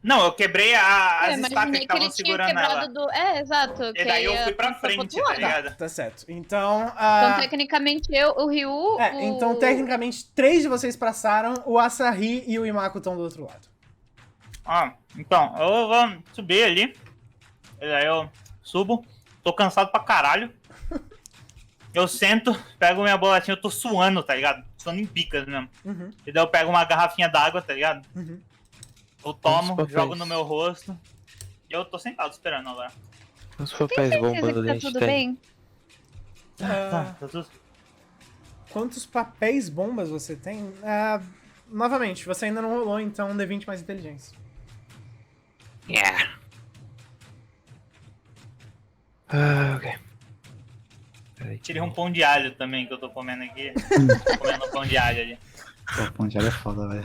Não, eu quebrei Eu as estacas imaginei que que ele estavam tinha segurando quebrado ela. do. É, exato. E daí eu fui pra frente, tá ligado? Tá certo. Então, Então, tecnicamente, eu, o Ryu. então, tecnicamente, 3 de vocês passaram, o Asahi e o Imako estão do outro lado. Então, eu vou subir ali. E daí eu subo. Tô cansado pra caralho. Eu sento, pego minha bolachinha, eu tô suando, tá ligado? Suando em picas mesmo. Uhum, E daí eu pego uma garrafinha d'água, tá ligado? uhum. Eu tomo, Quantos jogo papéis? no meu rosto. E eu tô sentado esperando agora. Os Tem papéis certeza bombas que a tá gente tudo tem. bem? Ah, Tá tudo... quantos papéis bombas você tem? Novamente, você ainda não rolou, então D20 mais inteligência. Yeah. Ok. Peraí, Tirei um pão de alho também que eu tô comendo aqui. Tô comendo um pão de alho ali. Pô, pão de alho é foda, velho.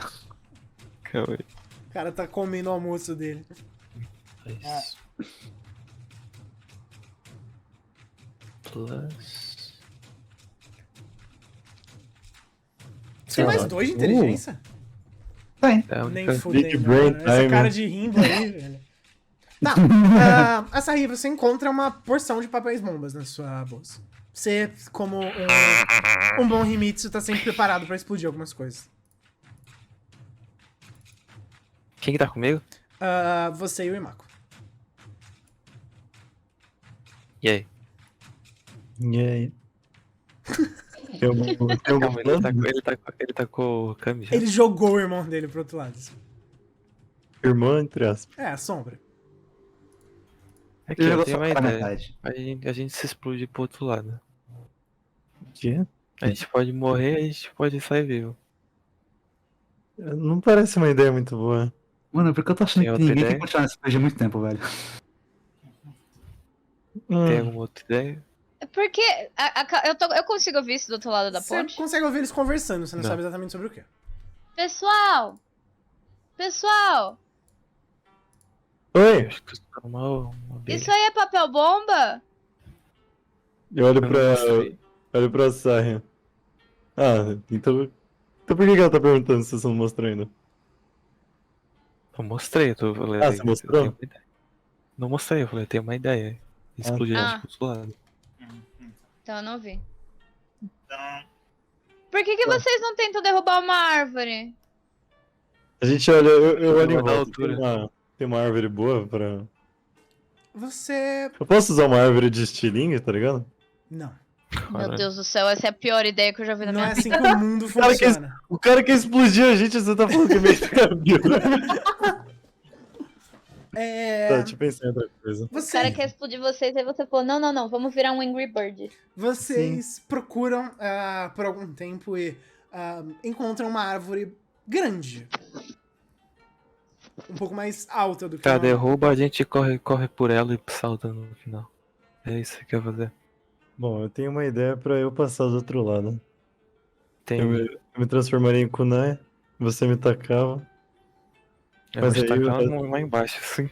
Calma aí. O cara tá comendo o almoço dele. Dois. Plus. Você tem mais 2 de inteligência? Tem. É a Nem única... fudendo, Big brain mano. Essa time. cara de rimbo aí, velho. Tá. Asahi, você encontra uma porção de papéis bombas na sua bolsa. Você, como um bom Himitsu, tá sempre preparado pra explodir algumas coisas. Quem que tá comigo? Você e o Imako. E aí? E aí? Tem algum Calma, plano? ele tá com o Kami já? Ele jogou o irmão dele pro outro lado. Irmão, entre aspas. É, a sombra. Aqui, Ele eu jogou tenho só uma pela ideia. metade. A gente se explode pro outro lado. O quê? A gente pode morrer, a gente pode sair vivo. Não parece uma ideia muito boa. Mano, porque eu tô achando Tem que outra ninguém ideia? tem continuar nessa PG há muito tempo, velho. Tem alguma outra ideia? Porque eu consigo ouvir isso do outro lado da Você ponte? consegue ouvir eles conversando, você não Não. sabe exatamente sobre o quê. Pessoal! Pessoal! Oi! Acho que isso tá uma abelha. Isso aí é papel bomba? Eu olho Eu não mostrei. olho pra Sarri. Então por que ela tá perguntando se vocês não mostram ainda? Eu mostrei, eu falei. Você mostrou? eu tenho uma ideia. Não mostrei, eu falei, eu tenho uma ideia. Explodir tá. a gente pro outro lado. Então eu não vi. Então, Por que vocês não tentam derrubar uma árvore? A gente olha, eu olho em vou dar volta. altura. Tem uma árvore boa pra. Você... Eu posso usar uma árvore de estilingue, tá ligado? Não. Meu Cara, Deus do céu, essa é a pior ideia que eu já vi na Não minha é vida. assim que o mundo Cara, que funciona. O cara quer explodir a gente, você tá falando que é meio caminho. Tá, deixa eu pensar em outra coisa. O cara quer explodir vocês, aí você falou, não, vamos virar um Angry Bird. Vocês procuram por algum tempo e encontram uma árvore grande. Um pouco mais alta do que Tá, uma... derruba, a gente corre por ela e salta no final. É isso que quer fazer. Bom, eu tenho uma ideia pra eu passar do outro lado. Tem. Eu me transformaria em kunai, você me tacava. Eu mas vou aí tacar eu- lá embaixo, assim.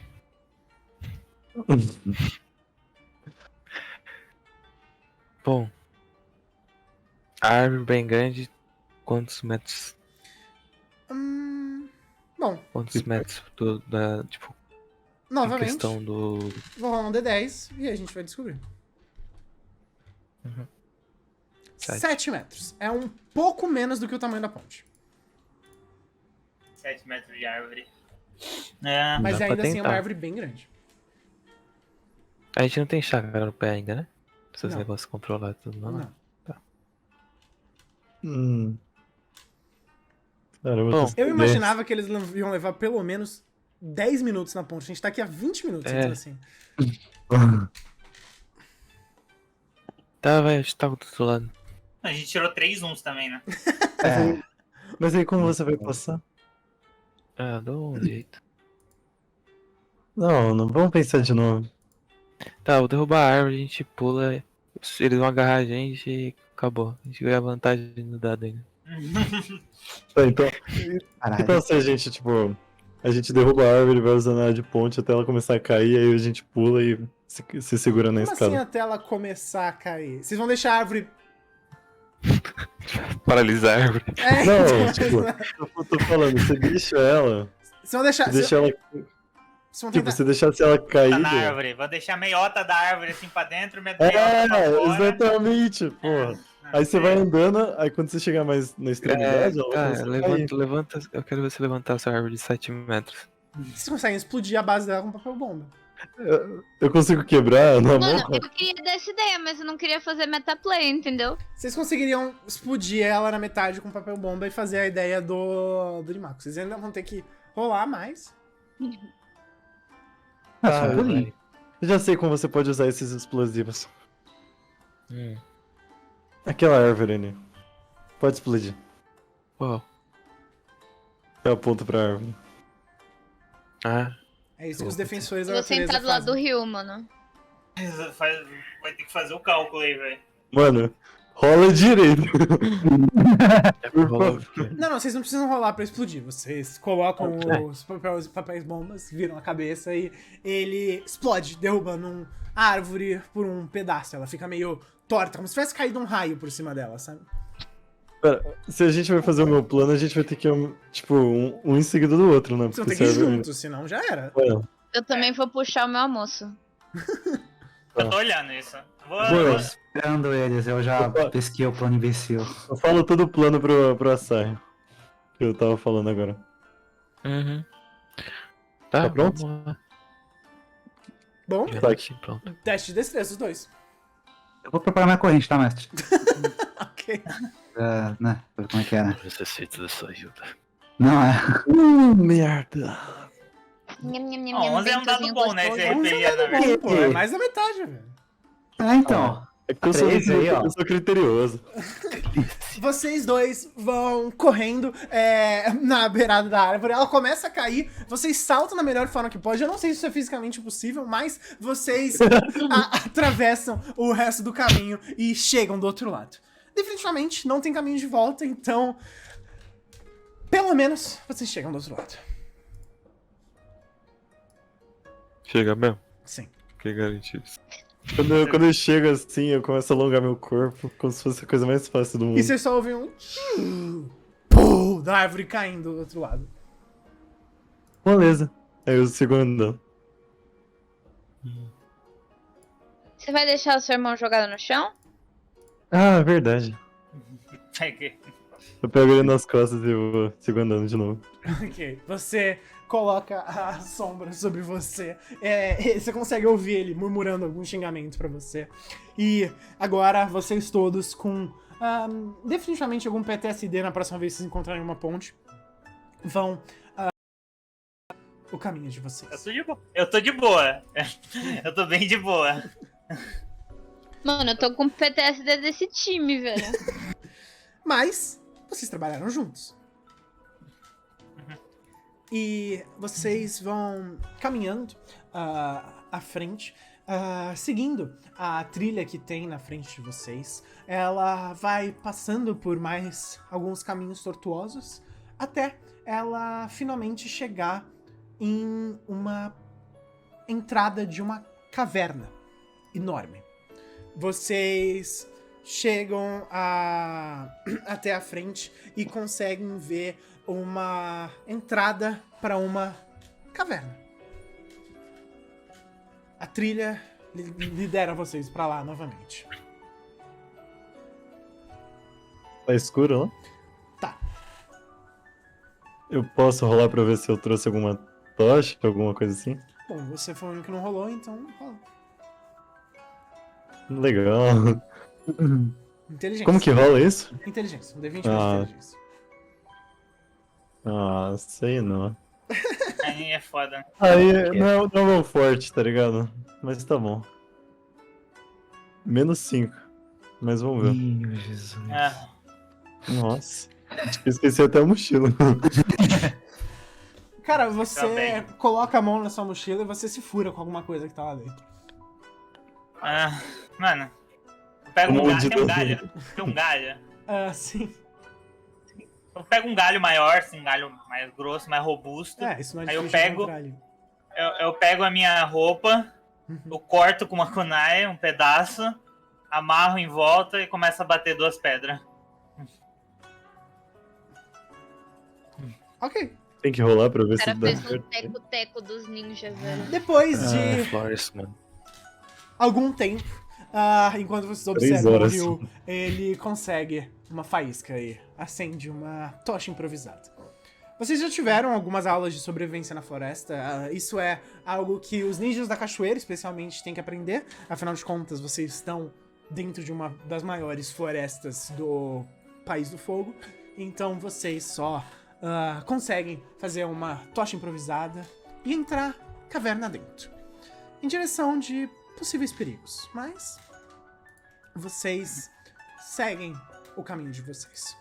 Bom. A árvore bem grande. Quantos metros? Bom, Quantos metros tipo, em novamente, questão do. vou rolar um D10 e a gente vai descobrir. Uhum. 7 metros. É um pouco menos do que o tamanho da ponte. 7 metros de árvore. É, Mas Dá pra ainda assim é uma tentar. árvore bem grande. A gente não tem chácara no pé ainda, né? Esses Não. negócios controlados tudo, não. Não. Caramba, Bom, tô- Eu imaginava que eles iam levar pelo menos 10 minutos na ponte. A gente tá aqui há 20 minutos, É. então assim. Tá, vai, a gente tá do outro lado. a gente tirou 3 uns também, né? Mas aí como você vai passar? Ah, dou um jeito. Não vamos pensar de novo. Tá, vou derrubar a árvore, a gente pula. Eles vão agarrar a gente e acabou. A gente ganha vantagem no dado ainda. Tá, então, Caralho. que tal se a gente, tipo, a gente derruba a árvore, vai usando ela de ponte até ela começar a cair, aí a gente pula e se segura na Como assim escada. até ela começar a cair? Vocês vão deixar a árvore. Paralisar a árvore. É, Não, então, tipo, eu tô falando, você deixa ela, vocês vão deixar. você deixa ela Vocês vão Tipo, tentar... se deixasse ela cair. Tá na árvore. Vou deixar a meiota da árvore assim pra dentro, meiota É, pra fora. exatamente, porra. Aí você vai andando, aí quando você chegar mais na extremidade, ela Cara, começa a cair. levanta. Eu quero você levantar essa árvore de 7 metros. Vocês conseguem explodir a base dela com papel bomba. Eu consigo quebrar na mão? Mano, eu queria dar essa ideia, mas eu não queria fazer metaplay, entendeu? Vocês conseguiriam explodir ela na metade com papel bomba e fazer a ideia do Limaco. Vocês ainda vão ter que rolar mais. Ah, só Ah, um pulinho. vai. Eu já sei como você pode usar esses explosivos. Hum. Aquela árvore ali. Pode explodir. Uau. Eu aponto pra árvore. Ah, É isso que os defensores da Eu vou natureza sentar do lado do fazem. rio, mano. Vai ter que fazer o cálculo aí, velho. Mano, rola direito. Por rola. favor. Não, vocês não precisam rolar pra explodir. Vocês colocam Ok. os papéis bombas, viram a cabeça e ele explode, derrubando uma árvore por um pedaço. Ela fica meio torta, como se tivesse caído um raio por cima dela, sabe? Pera, se a gente vai fazer o meu plano, a gente vai ter que, tipo, um em seguida do outro, né? Vocês vão Porque ter que ir serve- juntos, senão já era. É. Eu também vou puxar o meu almoço. Eu tô olhando isso. Vou, Boa. Esperando eles, eu já Opa. pesquei o plano imbecil. Eu falo todo o plano pro Açaí. Que eu tava falando agora. Uhum. Tá, Tá pronto? vamos lá. Bom, Já Tá tá aqui. aqui, pronto. teste de destreza, os dois. Eu vou preparar minha corrente, tá, mestre? Ok. Né? Pra ver como é que é, né? Necessito da sua ajuda. Não, é. Merda. Nham, nham, nham, Ó, nham, 11 é um dado bentozinho bom, né? gostoso. Esse RPG, na verdade. Pô, é mais da metade, velho. Então. É que eu sou, Três aí, ó. eu sou criterioso. Vocês dois vão correndo na beirada da árvore, ela começa a cair, vocês saltam da melhor forma que pode. Eu não sei se isso é fisicamente possível, mas vocês atravessam o resto do caminho e chegam do outro lado. Definitivamente não tem caminho de volta, então pelo menos vocês chegam do outro lado. Chega mesmo? Sim. Que garante isso. Quando eu chego assim, eu começo a alongar meu corpo, como se fosse a coisa mais fácil do mundo. E vocês só ouvem um pum, da árvore caindo do outro lado. Beleza. Aí eu sigo andando. Você vai deixar o seu irmão jogado no chão? Ah, verdade. Aqui. Eu pego ele nas costas e eu sigo andando de novo. Ok, você coloca a sombra sobre você. E você consegue ouvir ele murmurando algum xingamento pra você. E agora vocês todos com definitivamente algum PTSD na próxima vez que vocês encontrarem uma ponte, vão o caminho de vocês. Eu tô de boa. Eu tô bem de boa. Mano, eu tô com PTSD desse time, velho. Mas vocês trabalharam juntos. E vocês vão caminhando à frente, seguindo a trilha que tem na frente de vocês. Ela vai passando por mais alguns caminhos tortuosos, até ela finalmente chegar em uma entrada de uma caverna enorme. Vocês chegam até a frente e conseguem ver uma entrada para uma caverna. A trilha lidera vocês para lá novamente. Tá escuro lá? Tá. Eu posso rolar pra ver se eu trouxe alguma tocha, alguma coisa assim? Bom, você foi o único que não rolou, então rola. Legal. Inteligência. Como que rola isso? Inteligência. Um D20 Ah. mais inteligência. Ah, sei não. Aí é foda. Aí não é meu forte, tá ligado? Mas tá bom. -5. Mas vamos ver. Meu Jesus. Ah, Nossa. Acho que eu esqueci até a mochila. Cara, Tá você bem. coloca a mão na sua mochila e você se fura com alguma coisa que tá lá dentro. mano. Eu pego Como um galho. de Tem um novo. galho. Tem um galho. Sim. Eu pego um galho maior, assim, um galho mais grosso, mais robusto. Isso não é Aí eu difícil de pego- encontrar ali. Eu pego a minha roupa, eu corto com uma kunai, um pedaço, amarro em volta e começo a bater 2 pedras. Ok. Tem que rolar pra ver O se cara dá fez um certo. teco-teco dos ninjas, velho. Depois de Flores, mano. algum tempo, enquanto vocês 3 observam o horas. Ryu, ele consegue uma faísca e acende uma tocha improvisada. Vocês já tiveram algumas aulas de sobrevivência na floresta. Isso é algo que os ninjas da cachoeira, especialmente, têm que aprender. Afinal de contas, vocês estão dentro de uma das maiores florestas do País do Fogo. Então vocês só conseguem fazer uma tocha improvisada e entrar caverna dentro, em direção de possíveis perigos. Mas vocês seguem o caminho de vocês.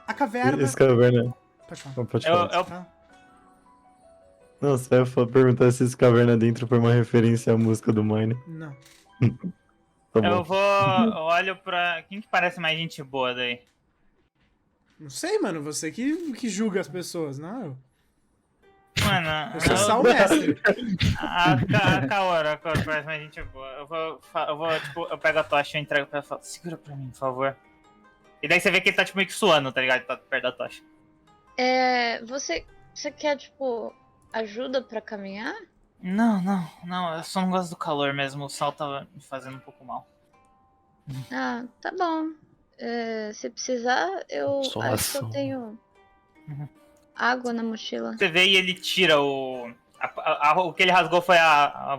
A caverna... Esse caverna. Pode falar. Oh, pode falar. Tá? Não, você vai perguntar se esse caverna dentro foi uma referência à música do Mine. Não. Tá Eu bom. eu olho pra. Quem que parece mais gente boa daí? Não sei, mano. Você que julga as pessoas, não eu. Mano, Eu sou só o mestre. a Kaora parece mais gente boa. Eu pego a tocha e entrego pra ela e falo, segura pra mim, por favor. E daí você vê que ele tá tipo meio que suando, tá ligado? Ele tá perto da tocha. Você quer, tipo, ajuda pra caminhar? Não, eu só não gosto do calor mesmo. O sol tava me fazendo um pouco mal. Ah, tá bom. Se precisar, eu acho que eu Solação. tenho Uhum. água na mochila. Você vê e ele tira o. O que ele rasgou foi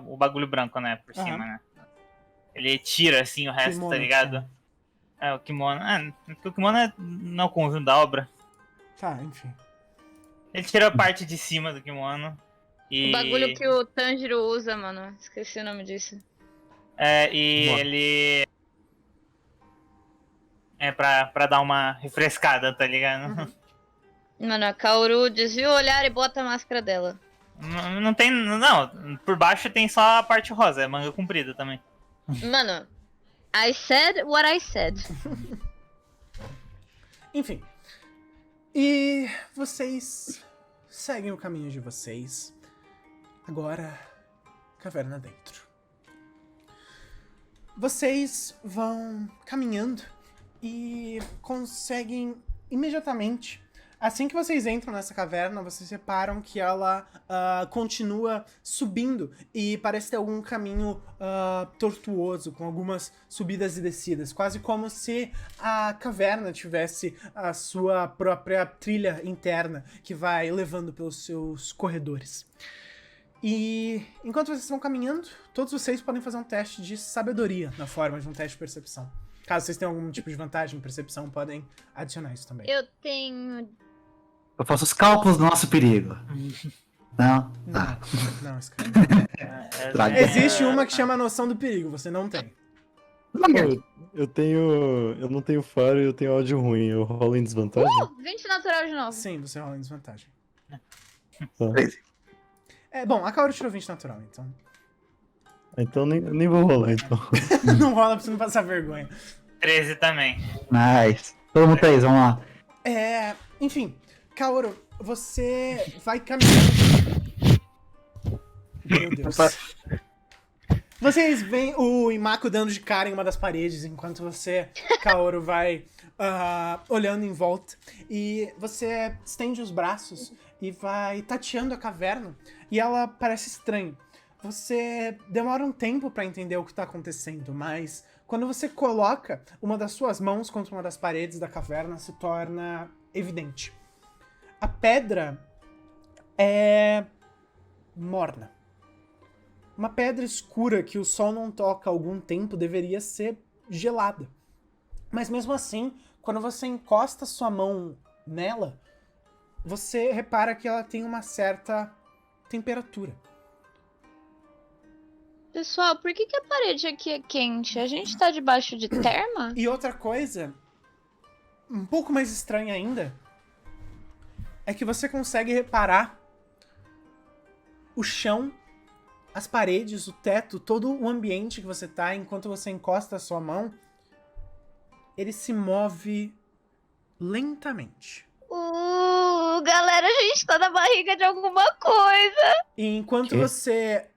o bagulho branco, né? Por cima, né? Ele tira assim o resto, Kimono, tá ligado? O kimono. Porque o kimono não é o conjunto da obra. Tá, enfim. Ele tira a parte de cima do kimono. E... O bagulho que o Tanjiro usa, mano. Esqueci o nome disso. E Bom. ele. Pra dar uma refrescada, tá ligado? Mano, a Kaoru desvia o olhar e bota a máscara dela. Não tem. Não, por baixo tem só a parte rosa, é manga comprida também. Mano, I said what I said. Enfim. E vocês seguem o caminho de vocês. Agora, caverna dentro. Vocês vão caminhando e conseguem imediatamente. Assim que vocês entram nessa caverna, vocês reparam que ela continua subindo e parece ter algum caminho tortuoso, com algumas subidas e descidas. Quase como se a caverna tivesse a sua própria trilha interna que vai levando pelos seus corredores. E enquanto vocês estão caminhando, todos vocês podem fazer um teste de sabedoria na forma de um teste de percepção. Caso vocês tenham algum tipo de vantagem em percepção, podem adicionar isso também. Eu tenho. Eu faço os cálculos do nosso perigo. Não? Tá. Não, isso cara. Droga. Existe uma que chama a noção do perigo, você não tem. Pô, eu não tenho faro e eu tenho áudio ruim. Eu rolo em desvantagem? 20 natural de novo. Sim, você rola em desvantagem. Tá. Bom, a Kaoru tirou 20 natural, então. Então nem vou rolar, então. Não rola pra você não passar vergonha. 13 também. Nice. Todo mundo 3, vamos lá. Enfim, Kaoru, você vai caminhando. Meu Deus. Vocês veem o Imako dando de cara em uma das paredes, enquanto você, Kaoru, vai olhando em volta. E você estende os braços e vai tateando a caverna. E ela parece estranha. Você demora um tempo pra entender o que tá acontecendo, mas quando você coloca uma das suas mãos contra uma das paredes da caverna, se torna evidente. A pedra é morna. Uma pedra escura que o sol não toca há algum tempo deveria ser gelada. Mas mesmo assim, quando você encosta sua mão nela, você repara que ela tem uma certa temperatura. Pessoal, por que a parede aqui é quente? A gente tá debaixo de terma? E outra coisa, um pouco mais estranha ainda, é que você consegue reparar o chão, as paredes, o teto, todo o ambiente que você tá, enquanto você encosta a sua mão, ele se move lentamente. Galera, a gente tá na barriga de alguma coisa. E enquanto Quê? você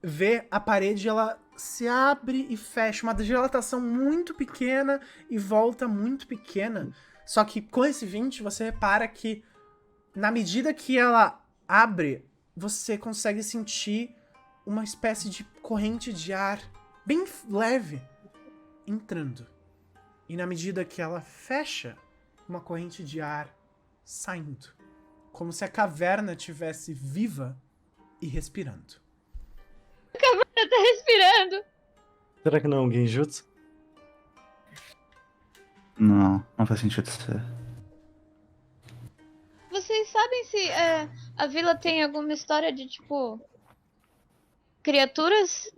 vê a parede, ela se abre e fecha, uma dilatação muito pequena e volta muito pequena. Só que com esse 20, você repara que na medida que ela abre, você consegue sentir uma espécie de corrente de ar bem leve entrando. E na medida que ela fecha, uma corrente de ar saindo. Como se a caverna tivesse viva e respirando. Tá respirando. Será que não é um genjutsu? Não faz sentido ser. Vocês sabem se a vila tem alguma história de, tipo, criaturas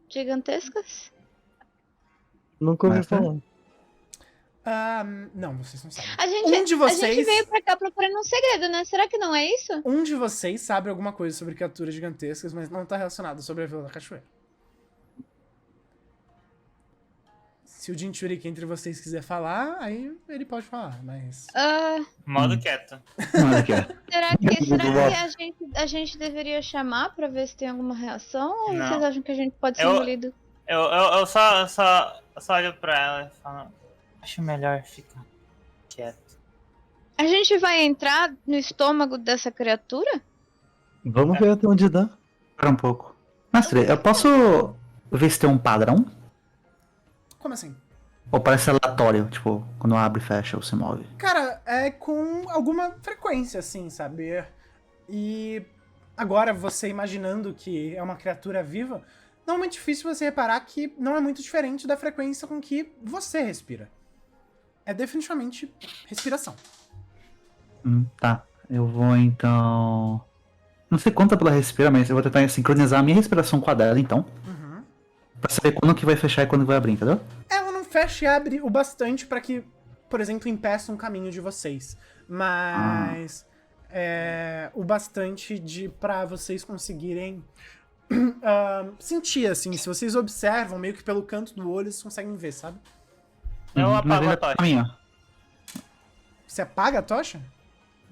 gigantescas? Nunca ouvi Mas, né? falar. Não, vocês não sabem. A gente, Um de a vocês- gente veio pra cá procurando um segredo, né? Será que não é isso? Um de vocês sabe alguma coisa sobre criaturas gigantescas, mas não tá relacionado sobre a Vila da Cachoeira. Se o Jinchuriki entre vocês quiser falar, aí ele pode falar, mas... Modo quieto. Não, aqui, ó. Será que a gente deveria chamar pra ver se tem alguma reação? Ou Não. vocês acham que a gente pode ser Eu- engolido? Eu só olho pra ela e falo, acho melhor ficar quieto. A gente vai entrar no estômago dessa criatura? Vamos ver até onde dá. Espera um pouco. Mestre, eu posso ver se tem um padrão? Como assim? Ou parece aleatório, tipo, quando abre e fecha ou se move? Cara, é com alguma frequência, assim, sabe? E agora, você imaginando que é uma criatura viva, não é muito difícil você reparar que não é muito diferente da frequência com que você respira. É definitivamente respiração. Tá. Eu vou então. Não sei quanto ela respira, mas eu vou tentar sincronizar a minha respiração com a dela, então. Uhum. Pra saber quando que vai fechar e quando que vai abrir, entendeu? Ela não fecha e abre o bastante pra que, por exemplo, impeça um caminho de vocês. Mas o bastante pra vocês conseguirem sentir, assim. Se vocês observam, meio que pelo canto do olho, vocês conseguem ver, sabe? Eu Mas apago ele a tocha. pra mim, ó. Você apaga a tocha?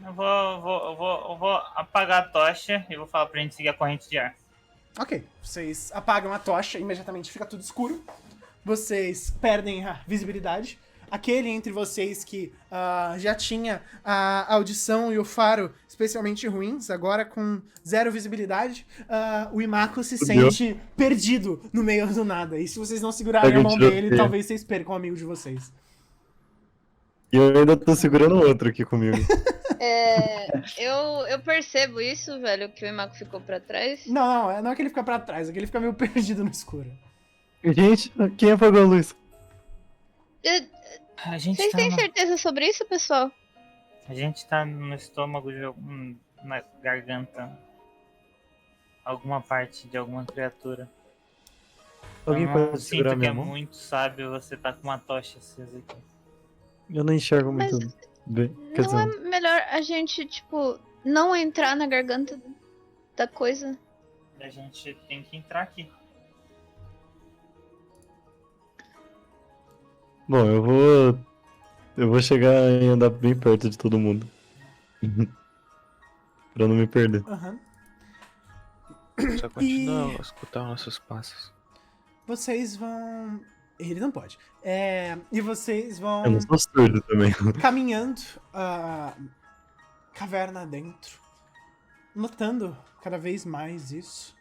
Eu vou apagar a tocha e vou falar pra gente seguir a corrente de ar. Ok. Vocês apagam a tocha, imediatamente fica tudo escuro. Vocês perdem a visibilidade. Aquele entre vocês que já tinha a audição e o faro especialmente ruins, agora com 0 visibilidade, o Imako se Fudeu. sente perdido no meio do nada. E se vocês não segurarem Pega a o mão tiroteio. dele, talvez vocês percam o amigo de vocês. E eu ainda tô segurando outro aqui comigo. Eu percebo isso, velho, que o Imako ficou pra trás. Não é que ele fica pra trás, é que ele fica meio perdido no escuro. Gente, quem apagou a luz? A gente Vocês tá têm certeza sobre isso, pessoal? A gente tá no estômago, na garganta. Alguma parte de alguma criatura. Alguém Eu não pode sinto segurar que minha é mão? muito sábio você tá com uma tocha acesa aqui. Eu não enxergo muito bem. Quer Não é dizer, melhor a gente, tipo, não entrar na garganta da coisa? A gente tem que entrar aqui. bom, eu vou chegar e andar bem perto de todo mundo. Pra não me perder. Aham. Só continua a escutar os nossos passos. Vocês vão... Ele não pode. E vocês vão... Eu não sou surdo também. caminhando a caverna dentro, notando cada vez mais isso.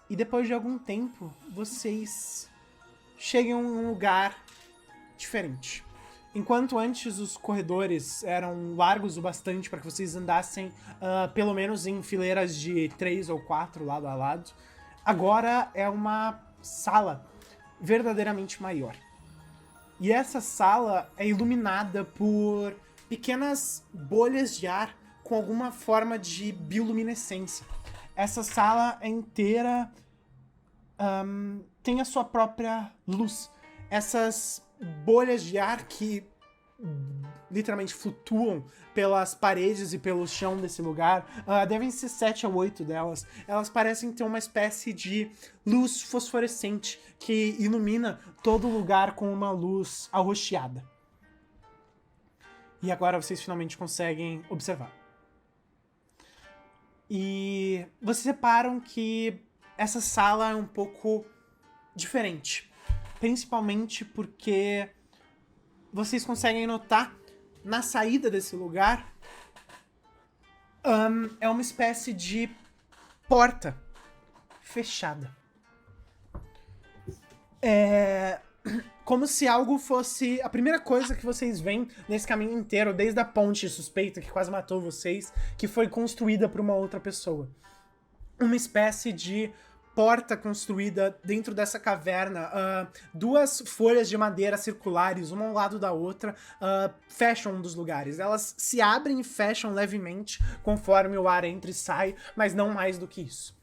E depois de algum tempo, vocês chegam em um lugar diferente. Enquanto antes os corredores eram largos o bastante para que vocês andassem pelo menos em fileiras de 3 ou 4 lado a lado, agora é uma sala verdadeiramente maior. E essa sala é iluminada por pequenas bolhas de ar com alguma forma de bioluminescência. Essa sala é inteira tem a sua própria luz. Essas bolhas de ar que literalmente flutuam pelas paredes e pelo chão desse lugar, devem ser 7 a 8 delas. Elas parecem ter uma espécie de luz fosforescente que ilumina todo o lugar com uma luz arroxeada. E agora vocês finalmente conseguem observar. E vocês reparam que essa sala é um pouco diferente. Principalmente porque vocês conseguem notar na saída desse lugar, é uma espécie de porta fechada. É como se algo fosse a primeira coisa que vocês veem nesse caminho inteiro, desde a ponte suspeita que quase matou vocês, que foi construída por uma outra pessoa. Uma espécie de porta construída dentro dessa caverna. Duas folhas de madeira circulares, uma ao lado da outra, fecham um dos lugares. Elas se abrem e fecham levemente conforme o ar entra e sai, mas não mais do que isso.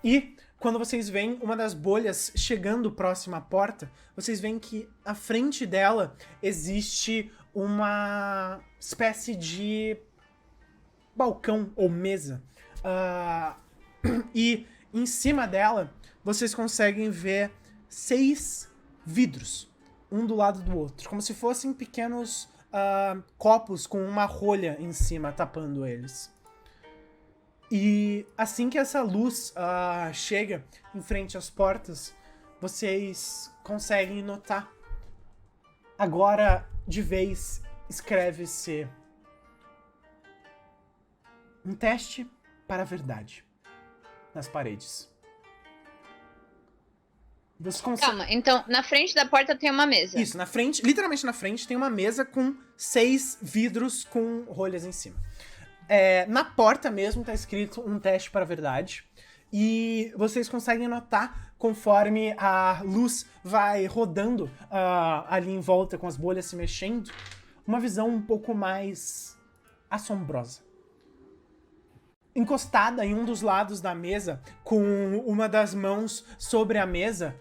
E quando vocês veem uma das bolhas chegando próxima à porta, vocês veem que à frente dela existe uma espécie de balcão ou mesa. E em cima dela, vocês conseguem ver 6 vidros, um do lado do outro, como se fossem pequenos copos com uma rolha em cima tapando eles. E assim que essa luz chega em frente às portas, vocês conseguem notar. Agora, de vez, escreve-se um teste para a verdade nas paredes. Você consegue... Calma, então na frente da porta tem uma mesa. Isso, na frente, literalmente na frente, tem uma mesa com 6 vidros com rolhas em cima. Na porta mesmo tá escrito um teste para a verdade. E vocês conseguem notar, conforme a luz vai rodando ali em volta, com as bolhas se mexendo, uma visão um pouco mais assombrosa. Encostada em um dos lados da mesa, com uma das mãos sobre a mesa,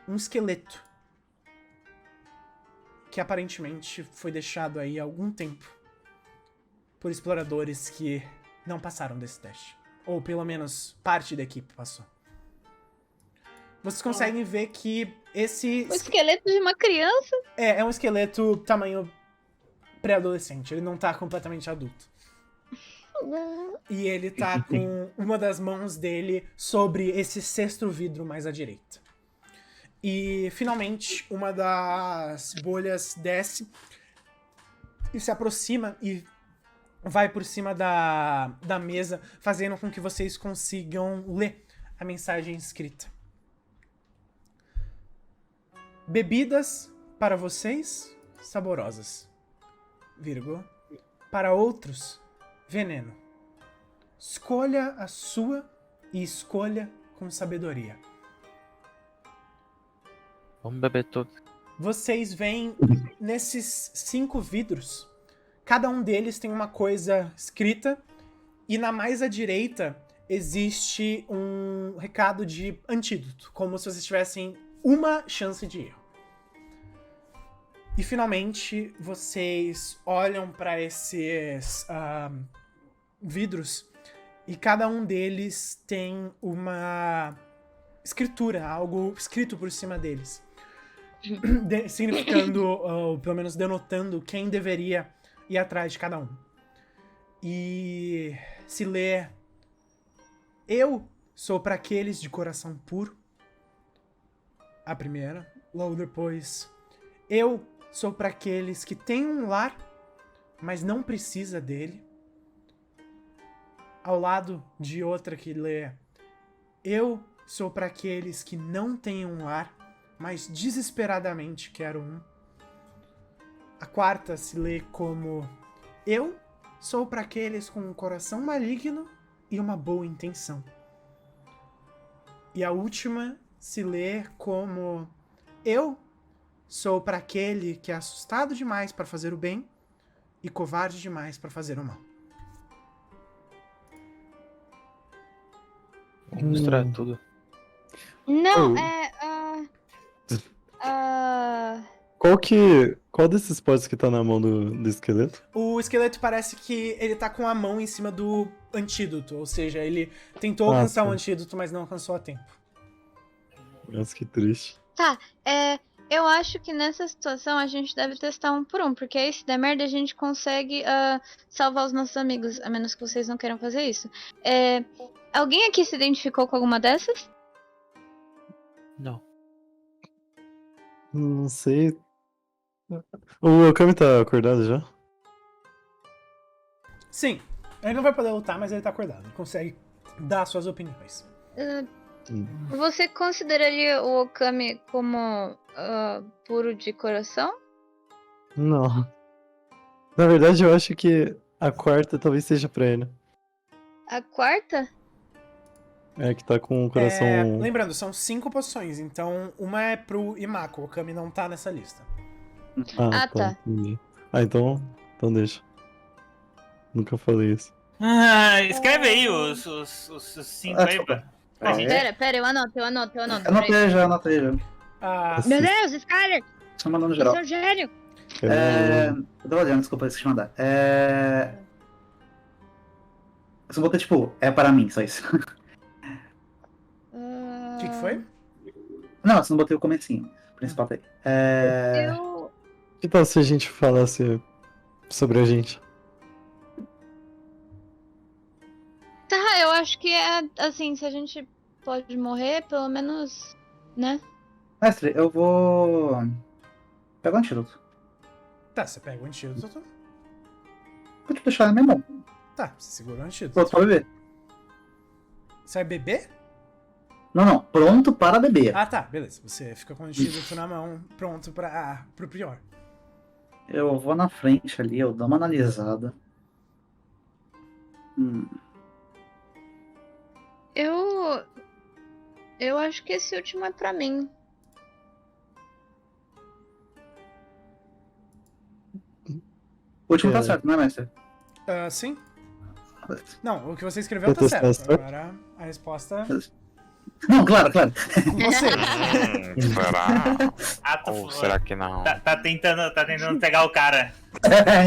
um esqueleto. Que aparentemente foi deixado aí há algum tempo por exploradores que não passaram desse teste. Ou pelo menos parte da equipe passou. Vocês conseguem ver que esse... O esqueleto de uma criança? É um esqueleto tamanho pré-adolescente. Ele não tá completamente adulto. E ele tá com uma das mãos dele sobre esse 6º vidro mais à direita. E, finalmente, uma das bolhas desce e se aproxima e vai por cima da mesa, fazendo com que vocês consigam ler a mensagem escrita. Bebidas para vocês, saborosas. Vírgula. Para outros, veneno. Escolha a sua e escolha com sabedoria. Vamos beber todos. Vocês veem nesses 5 vidros, cada um deles tem uma coisa escrita, e na mais à direita existe um recado de antídoto, como se vocês tivessem uma chance de erro. E finalmente vocês olham para esses vidros e cada um deles tem uma escritura, algo escrito por cima deles, significando, ou pelo menos denotando quem deveria ir atrás de cada um. E se lê: eu sou para aqueles de coração puro. A primeira. Logo depois: eu sou para aqueles que têm um lar, mas não precisa dele. Ao lado de outra que lê: eu sou para aqueles que não têm um lar, mas desesperadamente quero um. A quarta se lê como: eu sou para aqueles com um coração maligno e uma boa intenção. E a última se lê como: eu sou para aquele que é assustado demais para fazer o bem e covarde demais para fazer o mal. Vamos mostrar tudo. Não, Qual desses potes que tá na mão do esqueleto? O esqueleto parece que ele tá com a mão em cima do antídoto, ou seja, ele tentou alcançar o antídoto, mas não alcançou a tempo. Nossa, que triste. Tá, eu acho que nessa situação a gente deve testar um por um, porque aí se der merda a gente consegue salvar os nossos amigos, a menos que vocês não queiram fazer isso. Alguém aqui se identificou com alguma dessas? Não. Não sei. O Okami tá acordado já? Sim, ele não vai poder lutar, mas ele tá acordado. Ele consegue dar suas opiniões. Você consideraria o Okami como puro de coração? Não. Na verdade, eu acho que a quarta talvez seja pra ele. A quarta? É que tá com o coração. Lembrando, são 5 posições, então uma é pro Imako. O Okami não tá nessa lista. Ah, tá. Entendi. Então deixa. Nunca falei isso. Escreve aí os 5 aí, desculpa. pra gente. Pera, eu anoto. Eu anotei já. Ah, Meu Deus, Skyler! Só mandando Esse geral. é o gênio! Eu tô olhando, desculpa, esqueci de mandar. Eu só botei, tipo, é para mim, só isso. o que foi? Não, eu só não botei o comecinho. O principal tá aí. Eu. Que tal se a gente falasse sobre a gente? Tá, eu acho que é assim, se a gente pode morrer, pelo menos, né? Mestre, eu vou pegar um antídoto. Tá, você pega o antídoto. Vou te deixar na minha mão. Tá, você segura o antídoto. Pronto pra beber. Você vai beber? Não, pronto para beber. Ah, tá, beleza. Você fica com o antídoto na mão, pronto pro pior. Eu vou na frente ali, eu dou uma analisada. Eu acho que esse último é pra mim. O último tá certo, não é, mestre? Sim? Beleza. Não, o que você escreveu tá Teu certo. teste tá certo? Agora a resposta Não, claro. é com você. Será? Ou Ou será que não? Tá tentando pegar o cara.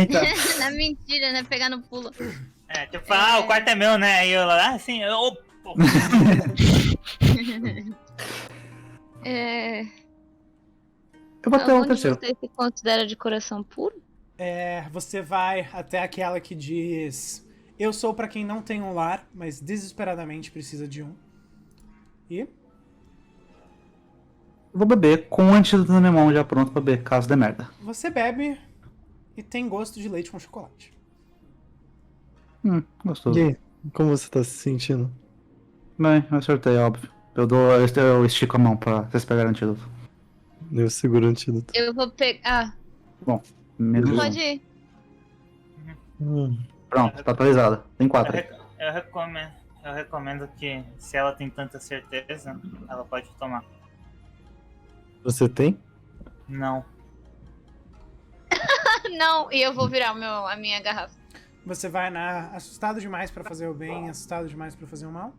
Então. Na mentira, né? Pegar no pulo. Tipo, o quarto é meu, né? Aí eu lá, sim, Eu vou até o Onde terceiro. você se considera de coração puro? Você vai até aquela que diz: Eu sou pra quem não tem um lar, mas desesperadamente precisa de um. E Eu vou beber com o antídoto na minha mão já pronto pra beber, caso dê merda. você bebe e tem gosto de leite com chocolate. Gostoso. E aí, como você tá se sentindo? Bem, eu acertei, óbvio. Eu estico a mão pra vocês pegarem o antídoto. Eu seguro o antídoto. Eu vou pegar. Menos Pode ir. Pronto, tá atualizada. Tem 4 aí. Eu recomendo que, se ela tem tanta certeza, ela pode tomar. Você tem? Não. Não, e eu vou virar a minha garrafa. Você vai assustado demais pra fazer o bem, assustado demais pra fazer o mal.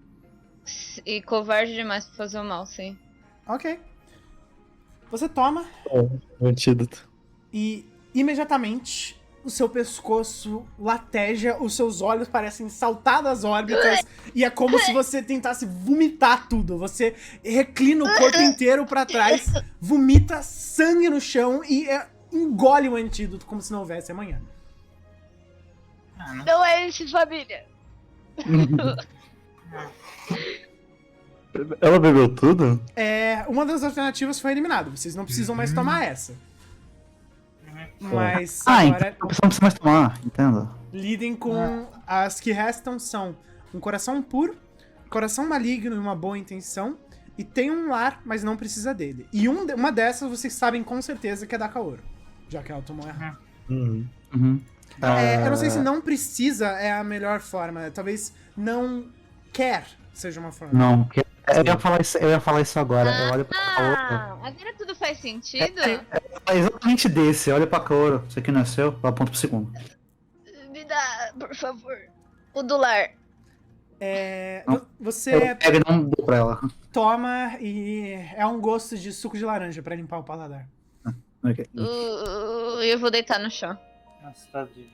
E covarde demais pra fazer o mal, sim. Ok. Você toma O antídoto. e imediatamente o seu pescoço lateja, os seus olhos parecem saltar das órbitas e é como se você tentasse vomitar tudo. Você reclina o corpo inteiro pra trás, vomita sangue no chão e engole o antídoto como se não houvesse amanhã. Não é isso, família. Ela bebeu tudo? Uma das alternativas foi eliminada. Vocês não precisam mais tomar essa. Mas Então agora a pessoa não precisa mais tomar, entendo. lidem com as que restam são um coração puro, coração maligno e uma boa intenção, e tem um lar, mas não precisa dele. E uma dessas vocês sabem com certeza que é da Kaoru, já que ela tomou errado. Uhum. Eu não sei se não precisa é a melhor forma, talvez não quer seja uma forma. Não, eu ia falar isso agora. Eu olho pra Kaoru. Agora tudo faz sentido? É exatamente desse. Olha pra Kaoru. Isso aqui não é seu, eu aponto pro segundo. Me dá, por favor. O do lar. Você Eu pego e dou um dou pra ela. toma e é um gosto de suco de laranja pra limpar o paladar. Ok. Eu vou deitar no chão. Nossa, tá de...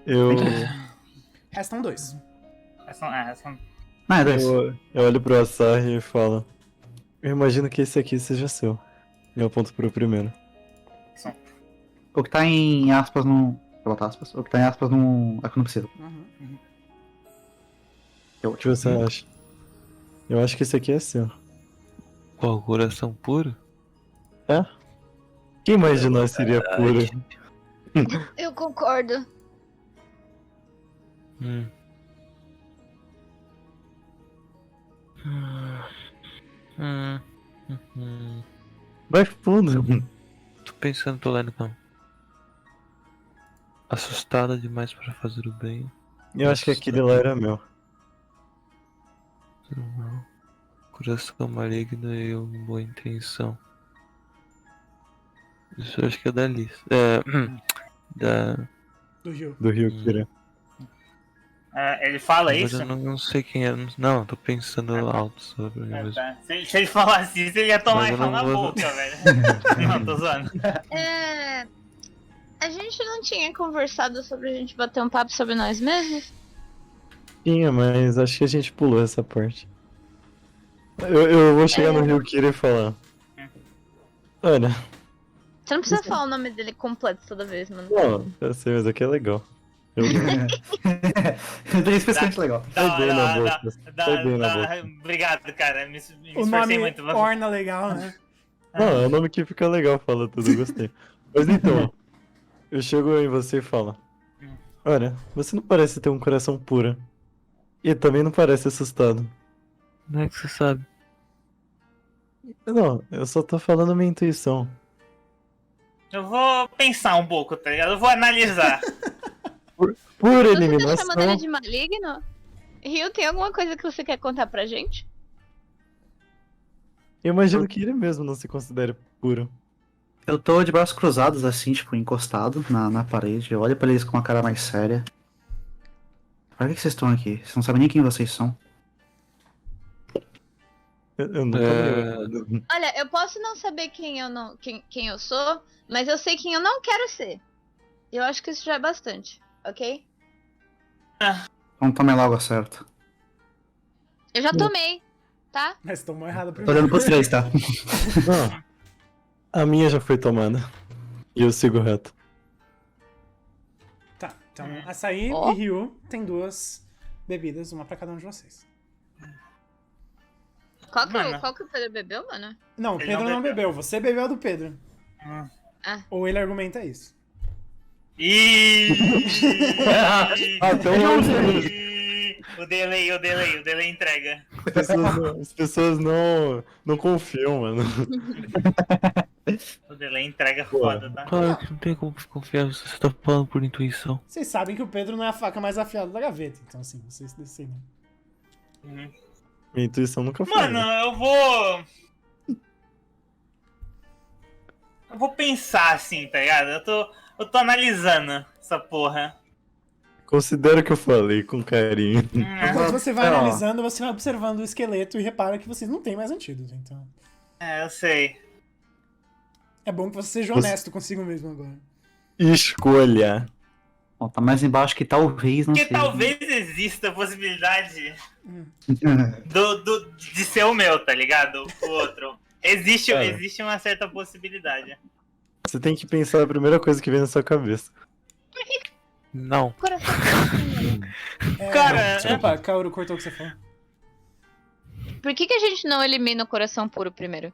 Eu, Restam 2. Não, é dois. eu olho pro Asahi e falo: Eu imagino que esse aqui seja seu. E eu aponto pro primeiro. O que tá em aspas no. Vou botar aspas. O que tá em aspas no. É que eu não preciso. O que você acha? Eu acho que esse aqui é seu. Qual, coração puro? É? Quem mais de nós seria puro? Eu concordo. Hum. Hum. Hum. Vai fundo. Tô pensando, tô lendo calma. Assustada demais pra fazer o bem. Eu acho que aquele lá era meu. Não. Coração maligno e eu boa intenção. Isso eu acho que é da lista. Da. Do Rio. Do Rio Kira. Ele fala Mas isso? eu não sei quem é. Não, tô pensando alto sobre mim mesmo. Tá. Se ele falasse isso, ele ia tomar Mas eu isso não na vou- boca, velho. Não, tô zoando. A gente não tinha conversado sobre a gente bater um papo sobre nós mesmos? Tinha, mas acho que a gente pulou essa parte. Eu vou chegar no Rio Kira e falar. Olha, Você não precisa falar o nome dele completo toda vez, mano. não, eu sei, mas aqui é legal. Eu Tem especialmente legal. Sai bem na boca. Sai bem na boca. Obrigado, cara. Me O esforcei nome muito. orna legal, né? Não, é um nome que fica legal, fala tudo, eu gostei. Mas então, eu chego em você e falo. Olha, você não parece ter um coração puro. E também não parece assustado. Como é que você sabe? Não, eu só tô falando minha intuição. Eu vou pensar um pouco, tá ligado? Eu vou analisar. Por Você tá chamando ele eliminação. de maligno? Rio, tem alguma coisa que você quer contar pra gente? Eu imagino que ele mesmo não se considere puro. Eu tô de braços cruzados, assim, tipo, encostado na parede. Eu olho pra eles com uma cara mais séria. Pra que vocês estão aqui? Vocês não sabem nem quem vocês são. Eu não tô meio. Olha, eu posso não saber quem eu sou, mas eu sei quem eu não quero ser. Eu acho que isso já é bastante, ok? Então tome logo certo. Eu já tomei, tá? Mas tomou errado Tô primeiro. olhando pros três, tá? Não. A minha já foi tomada. E eu sigo reto. Tá, então Açaí Ó. e Ryu tem 2 bebidas, uma pra cada um de vocês. Mano. Qual que o Pedro bebeu, mano? Não, o Ele Pedro não não bebeu, você bebeu a do Pedro. Hum. Ou ele argumenta isso. Então O delay entrega. as pessoas não confiam, mano. O delay entrega Pô. foda, tá? Claro que não tem como confiar, você tá falando por intuição. Vocês sabem que o Pedro não é a faca mais afiada da gaveta, então assim, vocês decidem. Uhum. Minha intuição nunca foi. Mano, eu vou pensar assim, tá ligado? Eu tô analisando essa porra. Considero que eu falei com carinho. Enquanto você vai É, ó. analisando, você vai observando o esqueleto e repara que vocês não têm mais antídoto, então. Eu sei. É bom que você seja honesto consigo mesmo agora. Escolha. Ó, tá mais embaixo que talvez, não Porque sei. talvez exista a possibilidade de ser o meu, tá ligado? O outro. Existe uma certa possibilidade. Você tem que pensar a primeira coisa que vem na sua cabeça. Não. Coração. Cara, Desculpa, Kaoru cortou o que você falou. Por que a gente não elimina o coração puro primeiro?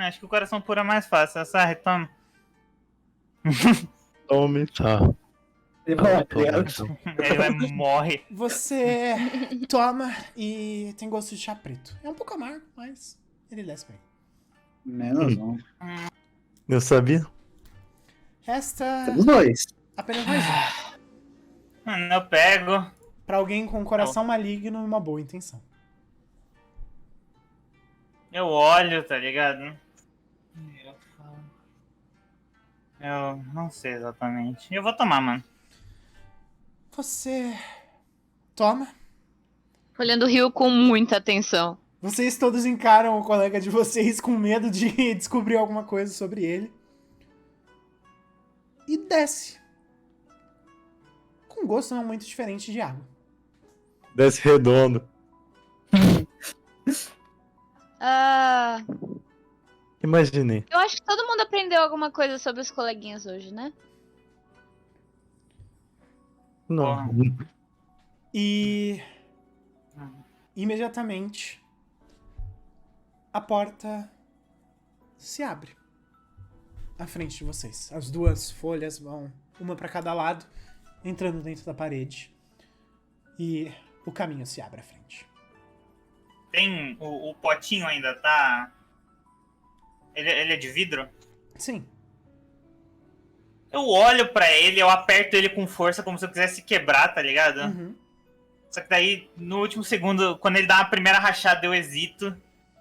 Acho que o coração puro é mais fácil. Essa retoma. Tome. Tá. Ele vai morrer. Você toma e tem gosto de chá preto. É um pouco amargo, mas ele desce bem. Menos um. Eu sabia? Resta Temos dois. apenas mais um. Mano, eu pego. Pra alguém com um coração maligno e uma boa intenção. Eu olho, tá ligado? Eu não sei exatamente. Eu vou tomar, mano. Você toma. Olhando o Rio com muita atenção. Vocês todos encaram o colega de vocês com medo de descobrir alguma coisa sobre ele. E desce. Com gosto não muito diferente de água. Desce redondo. Ah, Imaginei. eu acho que todo mundo aprendeu alguma coisa sobre os coleguinhas hoje, né? Não. E imediatamente a porta se abre. à frente de vocês. As duas folhas vão, uma pra cada lado, entrando dentro da parede. E o caminho se abre à frente. Tem o potinho ainda, tá? Ele é de vidro? Sim. Eu olho pra ele, eu aperto ele com força, como se eu quisesse quebrar, tá ligado? Uhum. Só que daí, no último segundo, quando ele dá a primeira rachada, eu hesito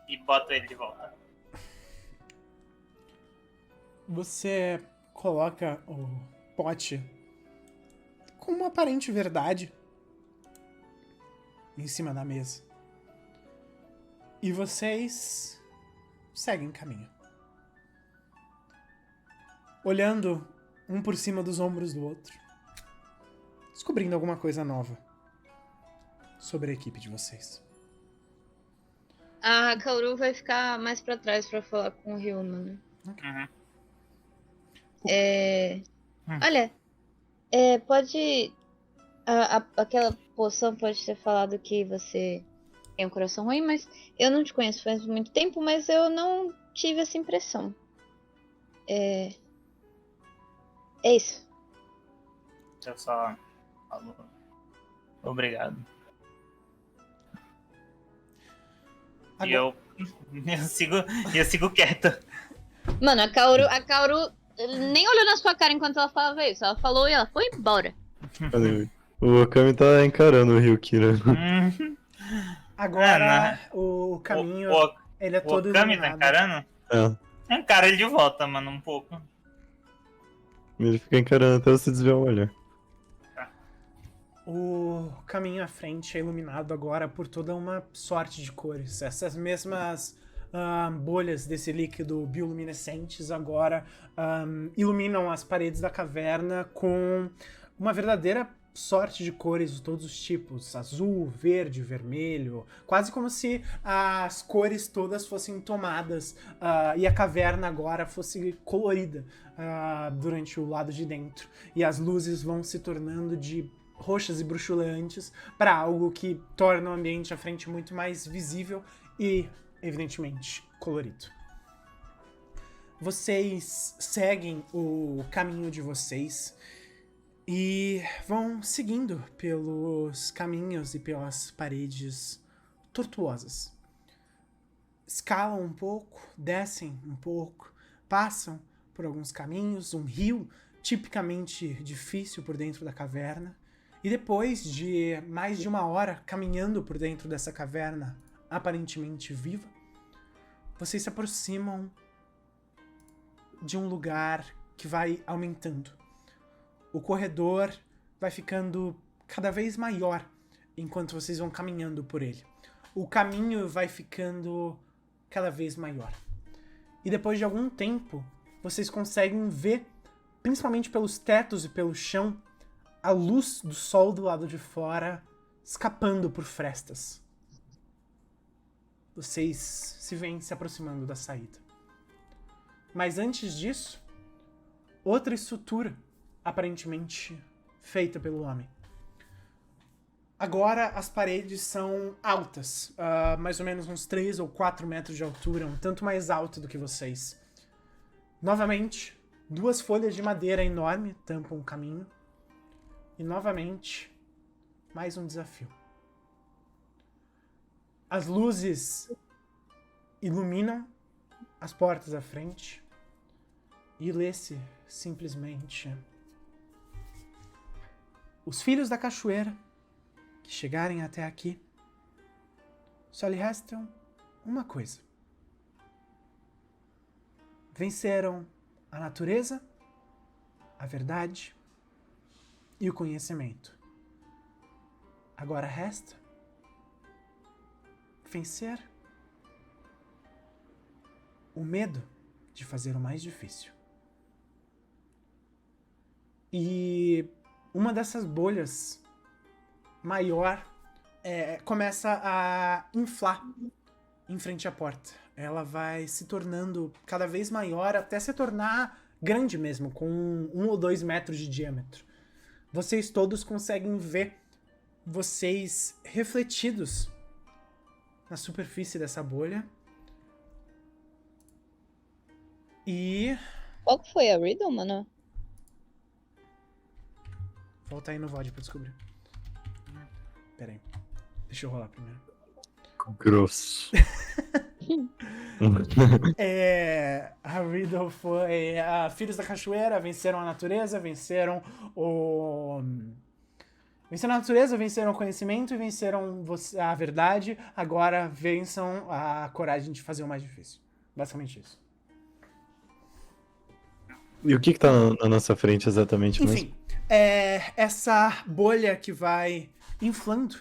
e boto ele de volta. Você coloca o pote com uma aparente verdade em cima da mesa. E vocês seguem caminho. Olhando um por cima dos ombros do outro. Descobrindo alguma coisa nova sobre a equipe de vocês. A Kaoru vai ficar mais pra trás pra falar com o Ryuma, né? Uhum. Olha, pode... aquela poção pode ter falado que você tem um coração ruim, mas eu não te conheço faz muito tempo, mas eu não tive essa impressão. É isso. Eu só falo obrigado. E eu sigo quieto. Mano, a Kaoru nem olhou na sua cara enquanto ela falava isso. Ela falou e ela foi embora. Cadê? O Okami tá encarando o Ryukira. Agora, o caminho, ele é O todo Okami tá iluminado. encarando? É, Encara ele de volta, mano, um pouco. ele fica encarando até você desviar o olhar. O caminho à frente é iluminado agora por toda uma sorte de cores. Essas mesmas bolhas desse líquido bioluminescentes agora iluminam as paredes da caverna com uma verdadeira sorte de cores de todos os tipos. Azul, verde, vermelho. Quase como se as cores todas fossem tomadas e a caverna agora fosse colorida durante o lado de dentro. E as luzes vão se tornando de roxas e bruxulantes para algo que torna o ambiente à frente muito mais visível e, evidentemente, colorido. Vocês seguem o caminho de vocês e vão seguindo pelos caminhos e pelas paredes tortuosas. Escalam um pouco, descem um pouco, passam por alguns caminhos, um rio tipicamente difícil por dentro da caverna. E depois de mais de 1 hora caminhando por dentro dessa caverna aparentemente viva, vocês se aproximam de um lugar que vai aumentando. O corredor vai ficando cada vez maior enquanto vocês vão caminhando por ele. O caminho vai ficando cada vez maior. E depois de algum tempo, vocês conseguem ver, principalmente pelos tetos e pelo chão, a luz do sol do lado de fora escapando por frestas. Vocês se veem se aproximando da saída. Mas antes disso, outra estrutura, aparentemente feita pelo homem. Agora as paredes são altas, mais ou menos uns 3 ou 4 metros de altura, um tanto mais alto do que vocês. Novamente, 2 folhas de madeira enorme tampam o caminho. E novamente, mais um desafio. As luzes iluminam as portas à frente e lê-se simplesmente: os filhos da cachoeira que chegarem até aqui, só lhe restam uma coisa. Venceram a natureza, a verdade e o conhecimento. Agora resta vencer o medo de fazer o mais difícil. E uma dessas bolhas maior começa a inflar em frente à porta. Ela vai se tornando cada vez maior até se tornar grande mesmo, com 1 ou 2 metros de diâmetro. Vocês todos conseguem ver vocês refletidos na superfície dessa bolha. E Qual que foi a Riddle, mano? Volta aí no VOD pra descobrir. Pera aí. Deixa eu rolar primeiro. Grosso. A Riddle foi... Filhos da Cachoeira venceram a natureza, venceram o... Venceram a natureza, venceram o conhecimento e venceram a verdade. Agora vençam a coragem de fazer o mais difícil. Basicamente isso. E o que tá na nossa frente exatamente mesmo? Enfim, essa bolha que vai inflando.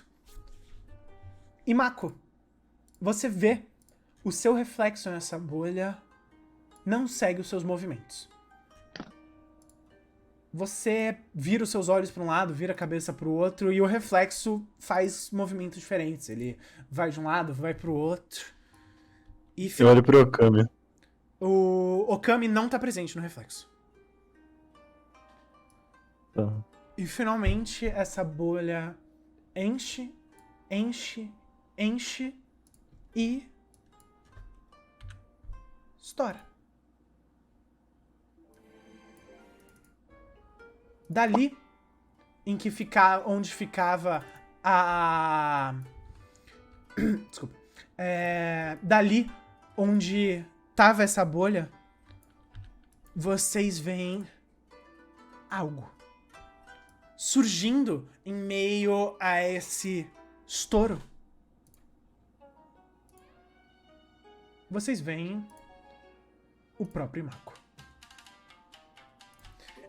E Mako, você vê o seu reflexo nessa bolha não segue os seus movimentos. Você vira os seus olhos para um lado, vira a cabeça para o outro e o reflexo faz movimentos diferentes. Ele vai de um lado, vai para o outro. E Eu olho pro Okami. o Okami não tá presente no reflexo. Tá. E finalmente essa bolha enche, enche, enche e estoura. Dali, onde ficava a... Desculpa. Dali, onde tava essa bolha, vocês veem algo surgindo em meio a esse estouro. Vocês veem o próprio Mako.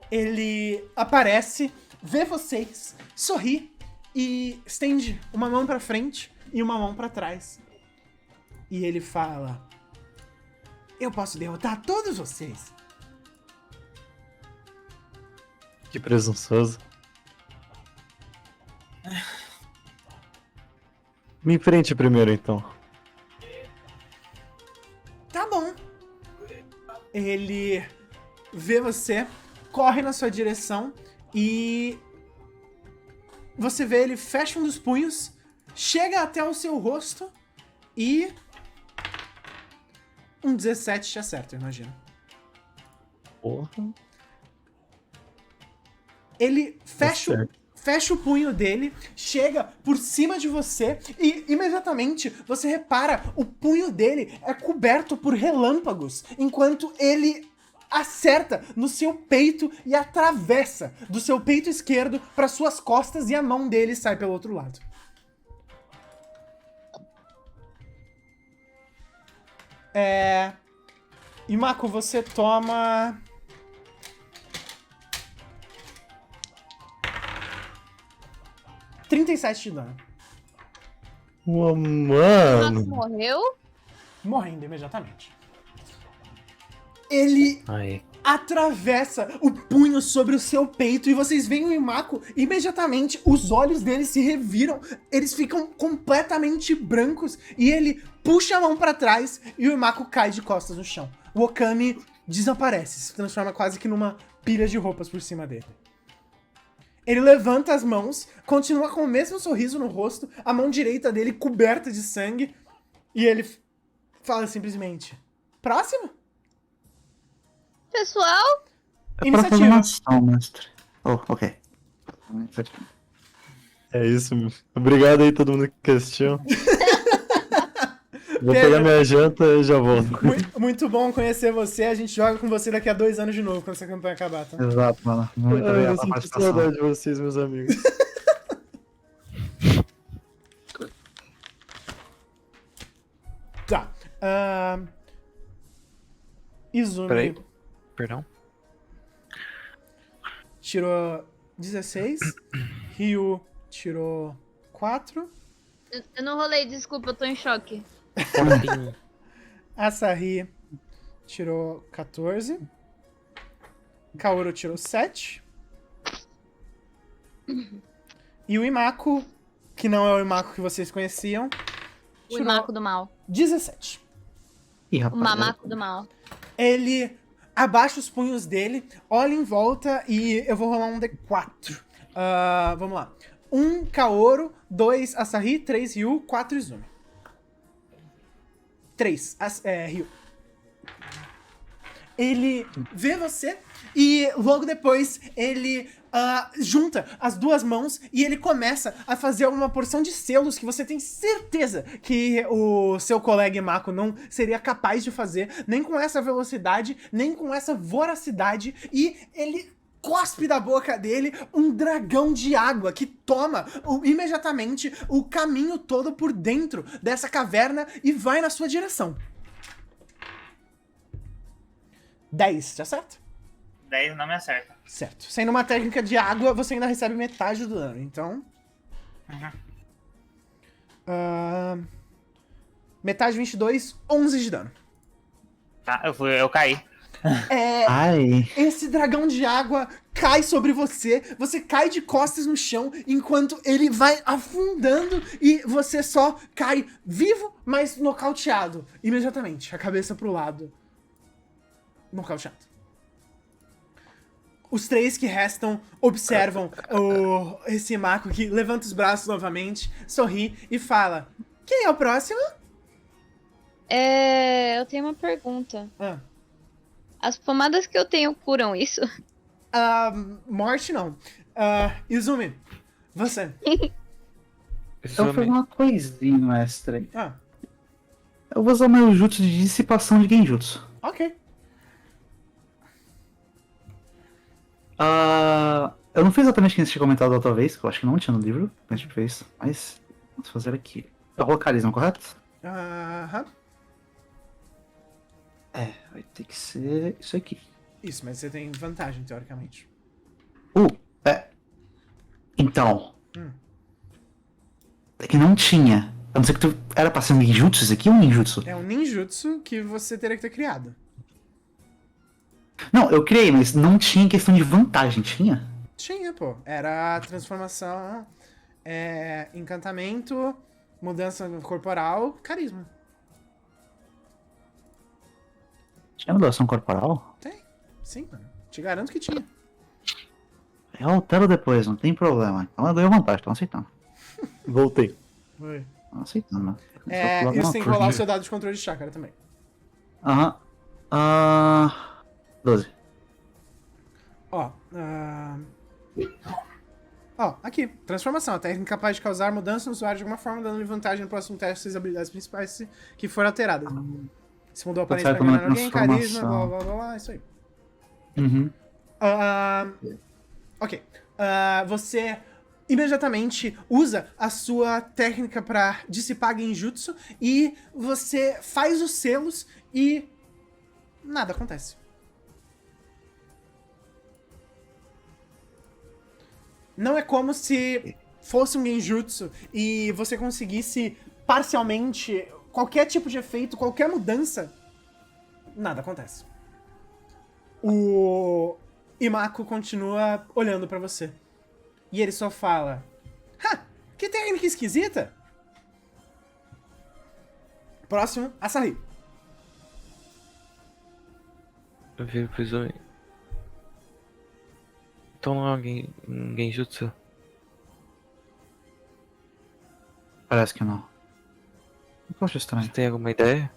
Ele aparece, vê vocês, sorri e estende uma mão pra frente e uma mão pra trás. E ele fala: eu posso derrotar todos vocês. Que presunçoso. Me enfrente primeiro, então. Tá bom. Ele vê você, corre na sua direção e você vê ele fecha um dos punhos, chega até o seu rosto e um 17 te acerta, eu imagino. Porra. Ele fecha o punho dele, chega por cima de você e imediatamente você repara o punho dele é coberto por relâmpagos, enquanto ele acerta no seu peito e atravessa do seu peito esquerdo para suas costas e a mão dele sai pelo outro lado. E Mako, você toma... $37 de dano. Ué, O mano. Max morreu? Morrendo imediatamente. Ele Aí. atravessa o punho sobre o seu peito e vocês veem o Imako, imediatamente os olhos dele se reviram, eles ficam completamente brancos e ele puxa a mão pra trás e o Imako cai de costas no chão. O Okami desaparece, se transforma quase que numa pilha de roupas por cima dele. Ele levanta as mãos, continua com o mesmo sorriso no rosto, a mão direita dele coberta de sangue, e ele fala simplesmente: próximo? Pessoal, É pra fazer uma ação, mestre. Oh, ok. É isso, meu. Obrigado aí todo mundo que assistiu. Vou pegar minha janta e já volto. Muito bom conhecer você, a gente joga com você daqui a 2 anos de novo, quando essa campanha acabar, tá? Exato, mano. Muito Ai, obrigado eu pela sinto participação. saudade de vocês, meus amigos. Tá. Izumi Peraí. Perdão. tirou 16, Ryu tirou 4, eu não rolei, desculpa, eu tô em choque. Tem Asahi tirou 14, Kaoru tirou 7, e o Imako, que não é o Imako que vocês conheciam, O tirou Imaco do mal. 17. Ih, O rapaz. mamaco do mal. Ele abaixa os punhos dele, olha em volta e eu vou rolar um D4. Vamos lá. 1 Kaoru, 2 Asahi, 3 Ryu, 4 Izumi. 3 Ryu. ele vê você e logo depois ele junta as duas mãos e ele começa a fazer uma porção de selos que você tem certeza que o seu colega Mako não seria capaz de fazer, nem com essa velocidade, nem com essa voracidade, e ele cospe da boca dele um dragão de água que toma imediatamente o caminho todo por dentro dessa caverna e vai na sua direção. 10, tá certo? 10 não me acerta. Certo. Sendo uma técnica de água, você ainda recebe metade do dano, então... metade 22, 11 de dano. Tá, eu caí. Ai. Esse dragão de água cai sobre você, você cai de costas no chão, enquanto ele vai afundando e você só cai vivo, mas nocauteado. Imediatamente, a cabeça pro lado. Nocauteado. Os três que restam observam esse Mako que levanta os braços novamente, sorri e fala: quem é o próximo? Eu tenho uma pergunta. As pomadas que eu tenho curam isso? Morte não. Izumi, você. Eu vou fazer uma coisinha, mestre. Ah, Eu vou usar meu jutsu de dissipação de genjutsu. ok. Eu não fiz exatamente o que a gente tinha comentado da outra vez, que eu acho que não tinha no livro, a gente fez, mas vamos fazer aqui. Rolou carisma, correto? Aham. Vai ter que ser isso aqui. Isso, mas você tem vantagem, teoricamente. Então. É que não tinha. Eu não sei que tu. Era pra ser um genjutsu isso aqui ou um ninjutsu? É um ninjutsu que você teria que ter criado. Não, eu criei, mas não tinha questão de vantagem, tinha? Tinha, pô. Era transformação, encantamento, mudança corporal, carisma. Tinha mudança corporal? Tem. Sim, mano. Te garanto que tinha. Eu altero depois, não tem problema. Então eu dei vantagem, tô aceitando. Voltei. Oi. Tô aceitando, né? E você tem que rolar o seu dado de controle de chácara também. Aham. 12. Aqui. Transformação. A técnica capaz de causar mudança no usuário de alguma forma, dando-lhe vantagem no próximo teste de suas habilidades principais que for alterada. Se mudou a aparência pra enganar alguém, carisma, blá blá blá blá, isso aí. Uhum. Ok. Você imediatamente usa a sua técnica pra dissipar genjutsu e você faz os selos e nada acontece. Não é como se fosse um genjutsu e você conseguisse parcialmente qualquer tipo de efeito, qualquer mudança, nada acontece. O Imako continua olhando pra você. E ele só fala: que técnica esquisita! Próximo, Asahi. Eu viro pro Izumi. Então não é um genjutsu? Parece que não. Eu acho estranho. Você tem alguma ideia?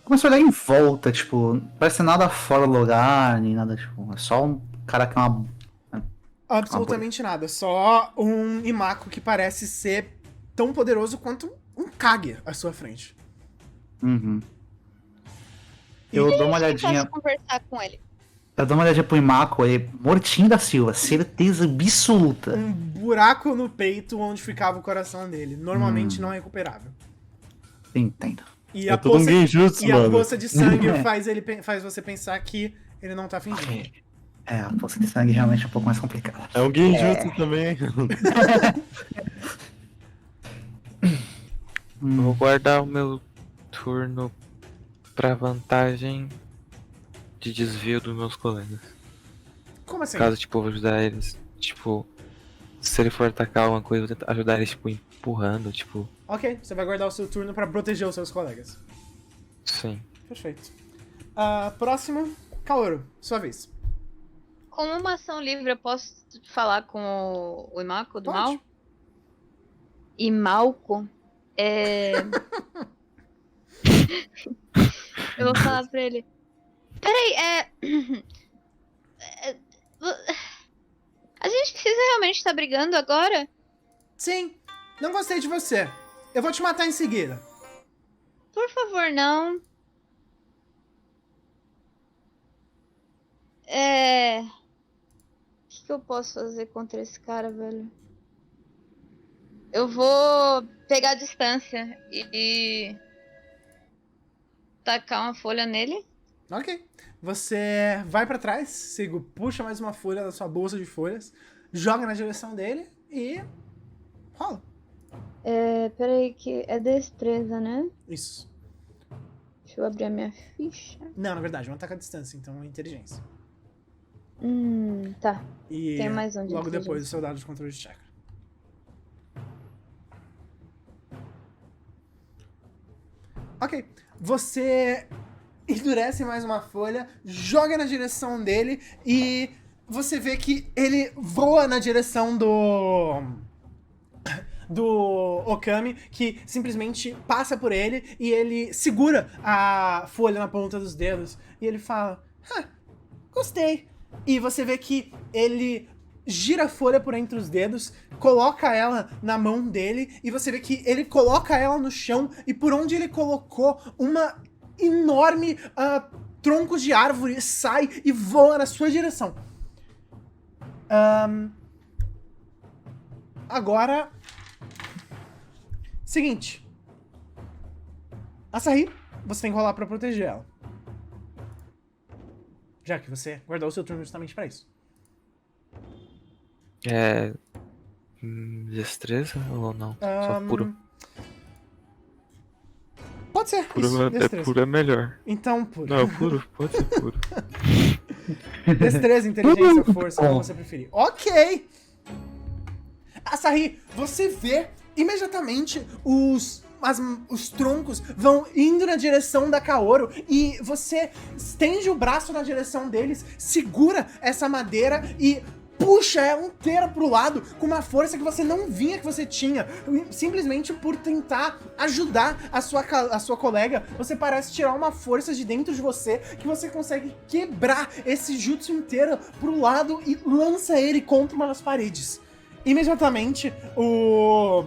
Começou a olhar em volta, tipo, não parece nada fora do lugar, nem nada, tipo, é só um cara que é uma... Absolutamente nada. Só um Imako que parece ser tão poderoso quanto um Kage à sua frente. Uhum. Eu dou uma Eu olhadinha... posso conversar com ele. Eu dou uma olhadinha pro Imako, ele mortinho da Silva, certeza absoluta. Um buraco no peito onde ficava o coração dele. Normalmente não é recuperável. Entendo. E É todo um genjutsu, e a mano. poça de sangue faz você pensar que ele não tá fingindo. A poça de sangue realmente é um pouco mais complicada. É um genjutsu também. Eu vou guardar o meu turno pra vantagem de desvio dos meus colegas. Como assim? Caso, tipo, eu vou ajudar eles, tipo, se ele for atacar alguma coisa, eu vou tentar ajudar eles, tipo, empurrando, tipo, Ok, você vai guardar o seu turno pra proteger os seus colegas. sim. Perfeito. Próximo, Kaoru, sua vez. Como uma ação livre, eu posso falar com o Imako do Pode. mal? Imalco? Eu vou falar pra ele. Ei, A gente precisa realmente estar brigando agora? Sim, não gostei de você. Eu vou te matar em seguida. Por favor, não. O que eu posso fazer contra esse cara, velho? Eu vou pegar a distância e tacar uma folha nele. Ok. Você vai pra trás, Sigo, puxa mais uma folha da sua bolsa de folhas, joga na direção dele e rola. Peraí que é destreza, né? Isso. Deixa eu abrir a minha ficha. Não, na verdade, um ataque à distância, então é inteligência. Tá. E Tem mais um de logo depois inteligência. o seu dado de controle de chakra. Ok. Você endurece mais uma folha, joga na direção dele e você vê que ele voa na direção do Okami, que simplesmente passa por ele e ele segura a folha na ponta dos dedos e ele fala: gostei. E você vê que ele gira a folha por entre os dedos, coloca ela na mão dele e você vê que ele coloca ela no chão e por onde ele colocou uma enorme tronco de árvore sai e voa na sua direção. Agora, seguinte, Asahi, você tem que rolar pra proteger ela. Já que você guardou o seu turno justamente pra isso. Destreza ou não? Só puro. Pode ser, Puro isso, destreza. puro é melhor. Então, puro. Não, puro, pode ser puro. Destreza, inteligência, força, como você preferir. Ok! Asahi, você vê imediatamente os troncos vão indo na direção da Kaoru e você estende o braço na direção deles, segura essa madeira e puxa ela inteira pro lado com uma força que você não vinha que você tinha. Simplesmente por tentar ajudar a sua colega, você parece tirar uma força de dentro de você que você consegue quebrar esse jutsu inteiro pro lado e lança ele contra uma das paredes. Imediatamente, o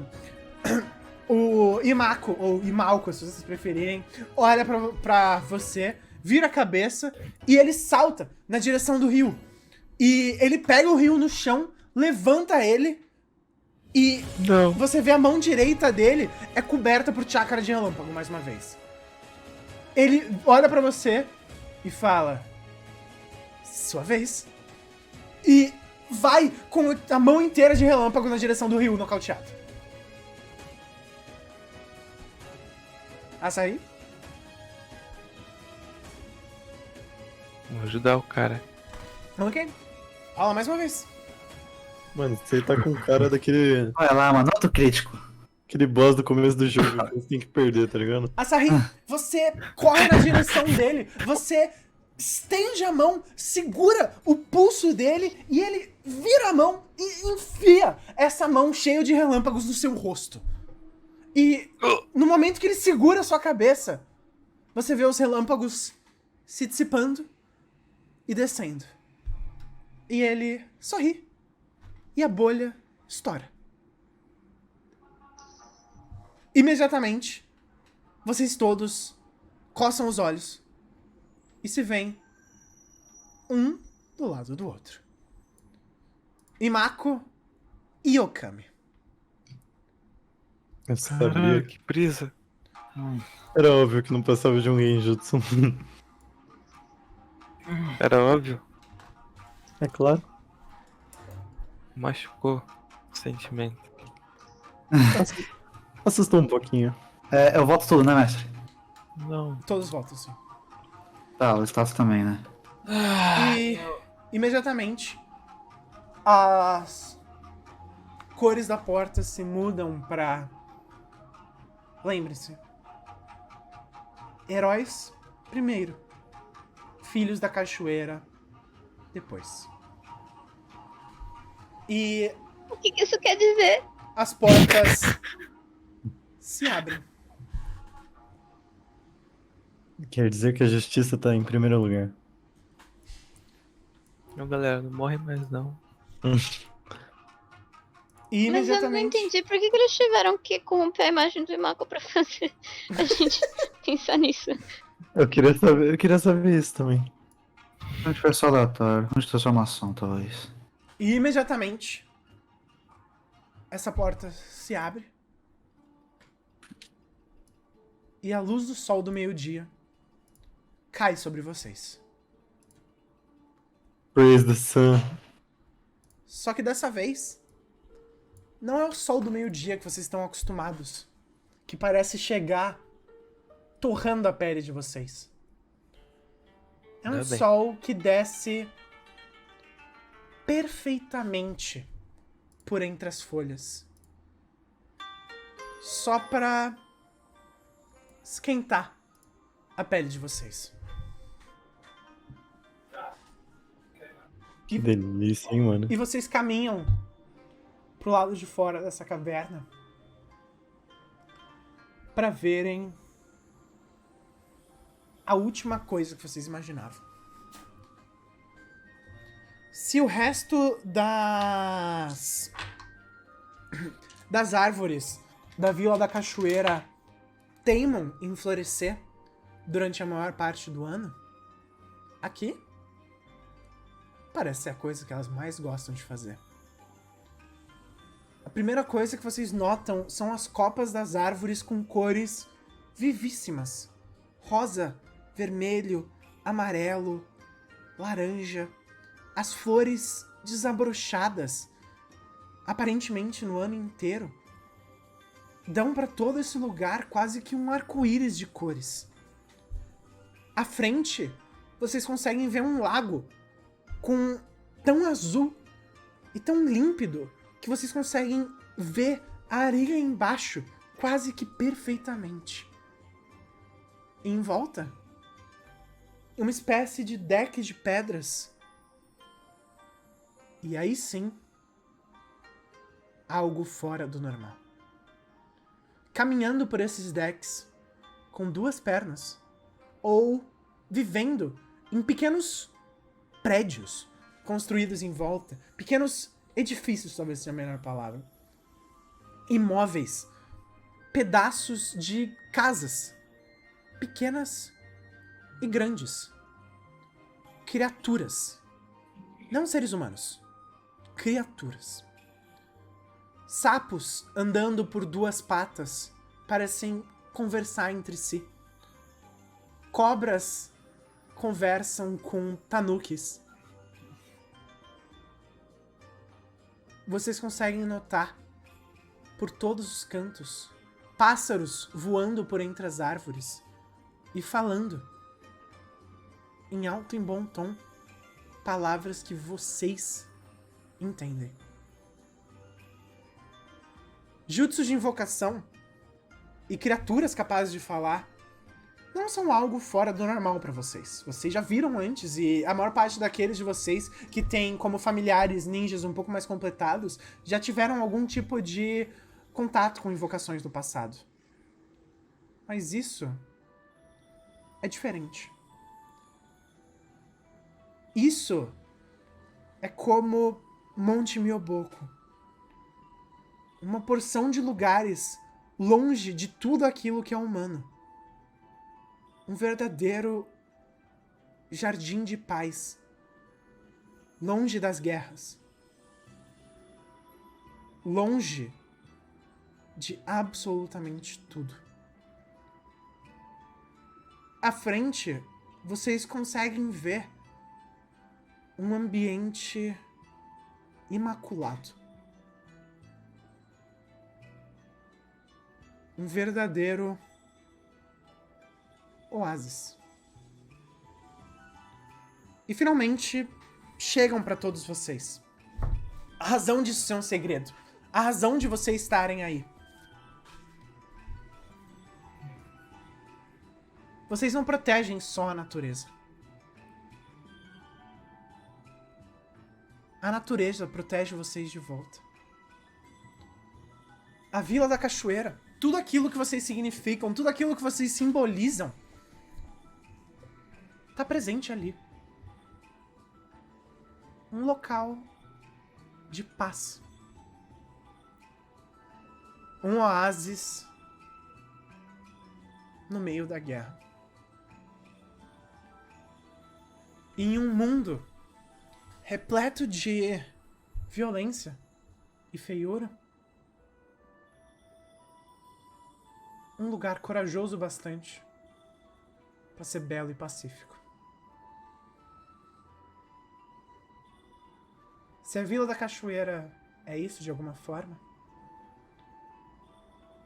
Imako, ou Imalco, se vocês preferirem, olha pra você, vira a cabeça e ele salta na direção do rio. E ele pega o rio no chão, levanta ele e Não. você vê a mão direita dele é coberta por chakra de relâmpago, mais uma vez. Ele olha pra você e fala: sua vez. E vai com a mão inteira de relâmpago na direção do rio, nocauteado. Asahi? Vou ajudar o cara. Ok. Rola mais uma vez. Mano, você tá com cara daquele Olha lá, mano, outro crítico. aquele boss do começo do jogo. Você tem que perder, tá ligado? Asahi, você corre na direção dele, você estende a mão, segura o pulso dele e ele vira a mão e enfia essa mão cheia de relâmpagos no seu rosto. E no momento que ele segura a sua cabeça, você vê os relâmpagos se dissipando e descendo. E ele sorri. E a bolha estoura. Imediatamente, vocês todos coçam os olhos e se veem um do lado do outro. Imako e Okami. Eu sabia. Caralho, que brisa. Era óbvio que não passava de um genjutsu. Era óbvio. É claro. Machucou o sentimento. Assustou um pouquinho. Eu volto tudo, né, mestre? Não. Todos voltam, sim. Tá, o status também, né? E imediatamente as cores da porta se mudam pra... Lembre-se. Heróis primeiro. Filhos da cachoeira depois. E O que isso quer dizer? as portas se abrem. Quer dizer que a justiça tá em primeiro lugar. Não, galera, não morre mais não. E Mas eu não imediatamente. entendi por que eles tiveram que corromper a imagem do Imago pra fazer a gente pensar nisso. Eu queria saber isso também. Universo aleatório, de transformação, talvez. E imediatamente essa porta se abre. E a luz do sol do meio-dia cai sobre vocês. Praise the sun. Só que dessa vez, não é o sol do meio-dia que vocês estão acostumados, que parece chegar torrando a pele de vocês. É um Ainda bem. sol que desce perfeitamente por entre as folhas. Só pra esquentar a pele de vocês. Que delícia, hein, mano. E vocês caminham pro lado de fora dessa caverna pra verem a última coisa que vocês imaginavam. Se o resto das árvores da Vila da Cachoeira teimam em florescer durante a maior parte do ano, aqui parece ser a coisa que elas mais gostam de fazer. A primeira coisa que vocês notam são as copas das árvores com cores vivíssimas. Rosa, vermelho, amarelo, laranja. As flores desabrochadas, aparentemente no ano inteiro, dão para todo esse lugar quase que um arco-íris de cores. À frente, vocês conseguem ver um lago tão azul e tão límpido que vocês conseguem ver a areia embaixo quase que perfeitamente. E em volta, uma espécie de deck de pedras. E aí sim, algo fora do normal. Caminhando por esses decks com duas pernas, ou vivendo em pequenos prédios construídos em volta, pequenos edifícios, talvez seja a melhor palavra, imóveis, pedaços de casas, pequenas e grandes, criaturas, não seres humanos, criaturas. Sapos andando por duas patas parecem conversar entre si. Cobras conversam com tanukis. Vocês conseguem notar, por todos os cantos, pássaros voando por entre as árvores e falando, em alto e bom tom, palavras que vocês entendem. Jutsus de invocação e criaturas capazes de falar não são algo fora do normal pra vocês. Vocês já viram antes, e a maior parte daqueles de vocês que têm como familiares ninjas um pouco mais completados já tiveram algum tipo de contato com invocações do passado. Mas isso é diferente. Isso é como Monte Myoboku. Uma porção de lugares longe de tudo aquilo que é humano. Um verdadeiro jardim de paz. Longe das guerras. Longe de absolutamente tudo. À frente, vocês conseguem ver um ambiente imaculado. Um verdadeiro oásis. E finalmente chegam para todos vocês. A razão disso ser um segredo. A razão de vocês estarem aí. Vocês não protegem só a natureza. A natureza protege vocês de volta. A Vila da Cachoeira, tudo aquilo que vocês significam, tudo aquilo que vocês simbolizam, tá presente ali. um local de paz. Um oásis no meio da guerra. Em um mundo repleto de violência e feiura, um lugar corajoso bastante para ser belo e pacífico. Se a Vila da Cachoeira é isso de alguma forma,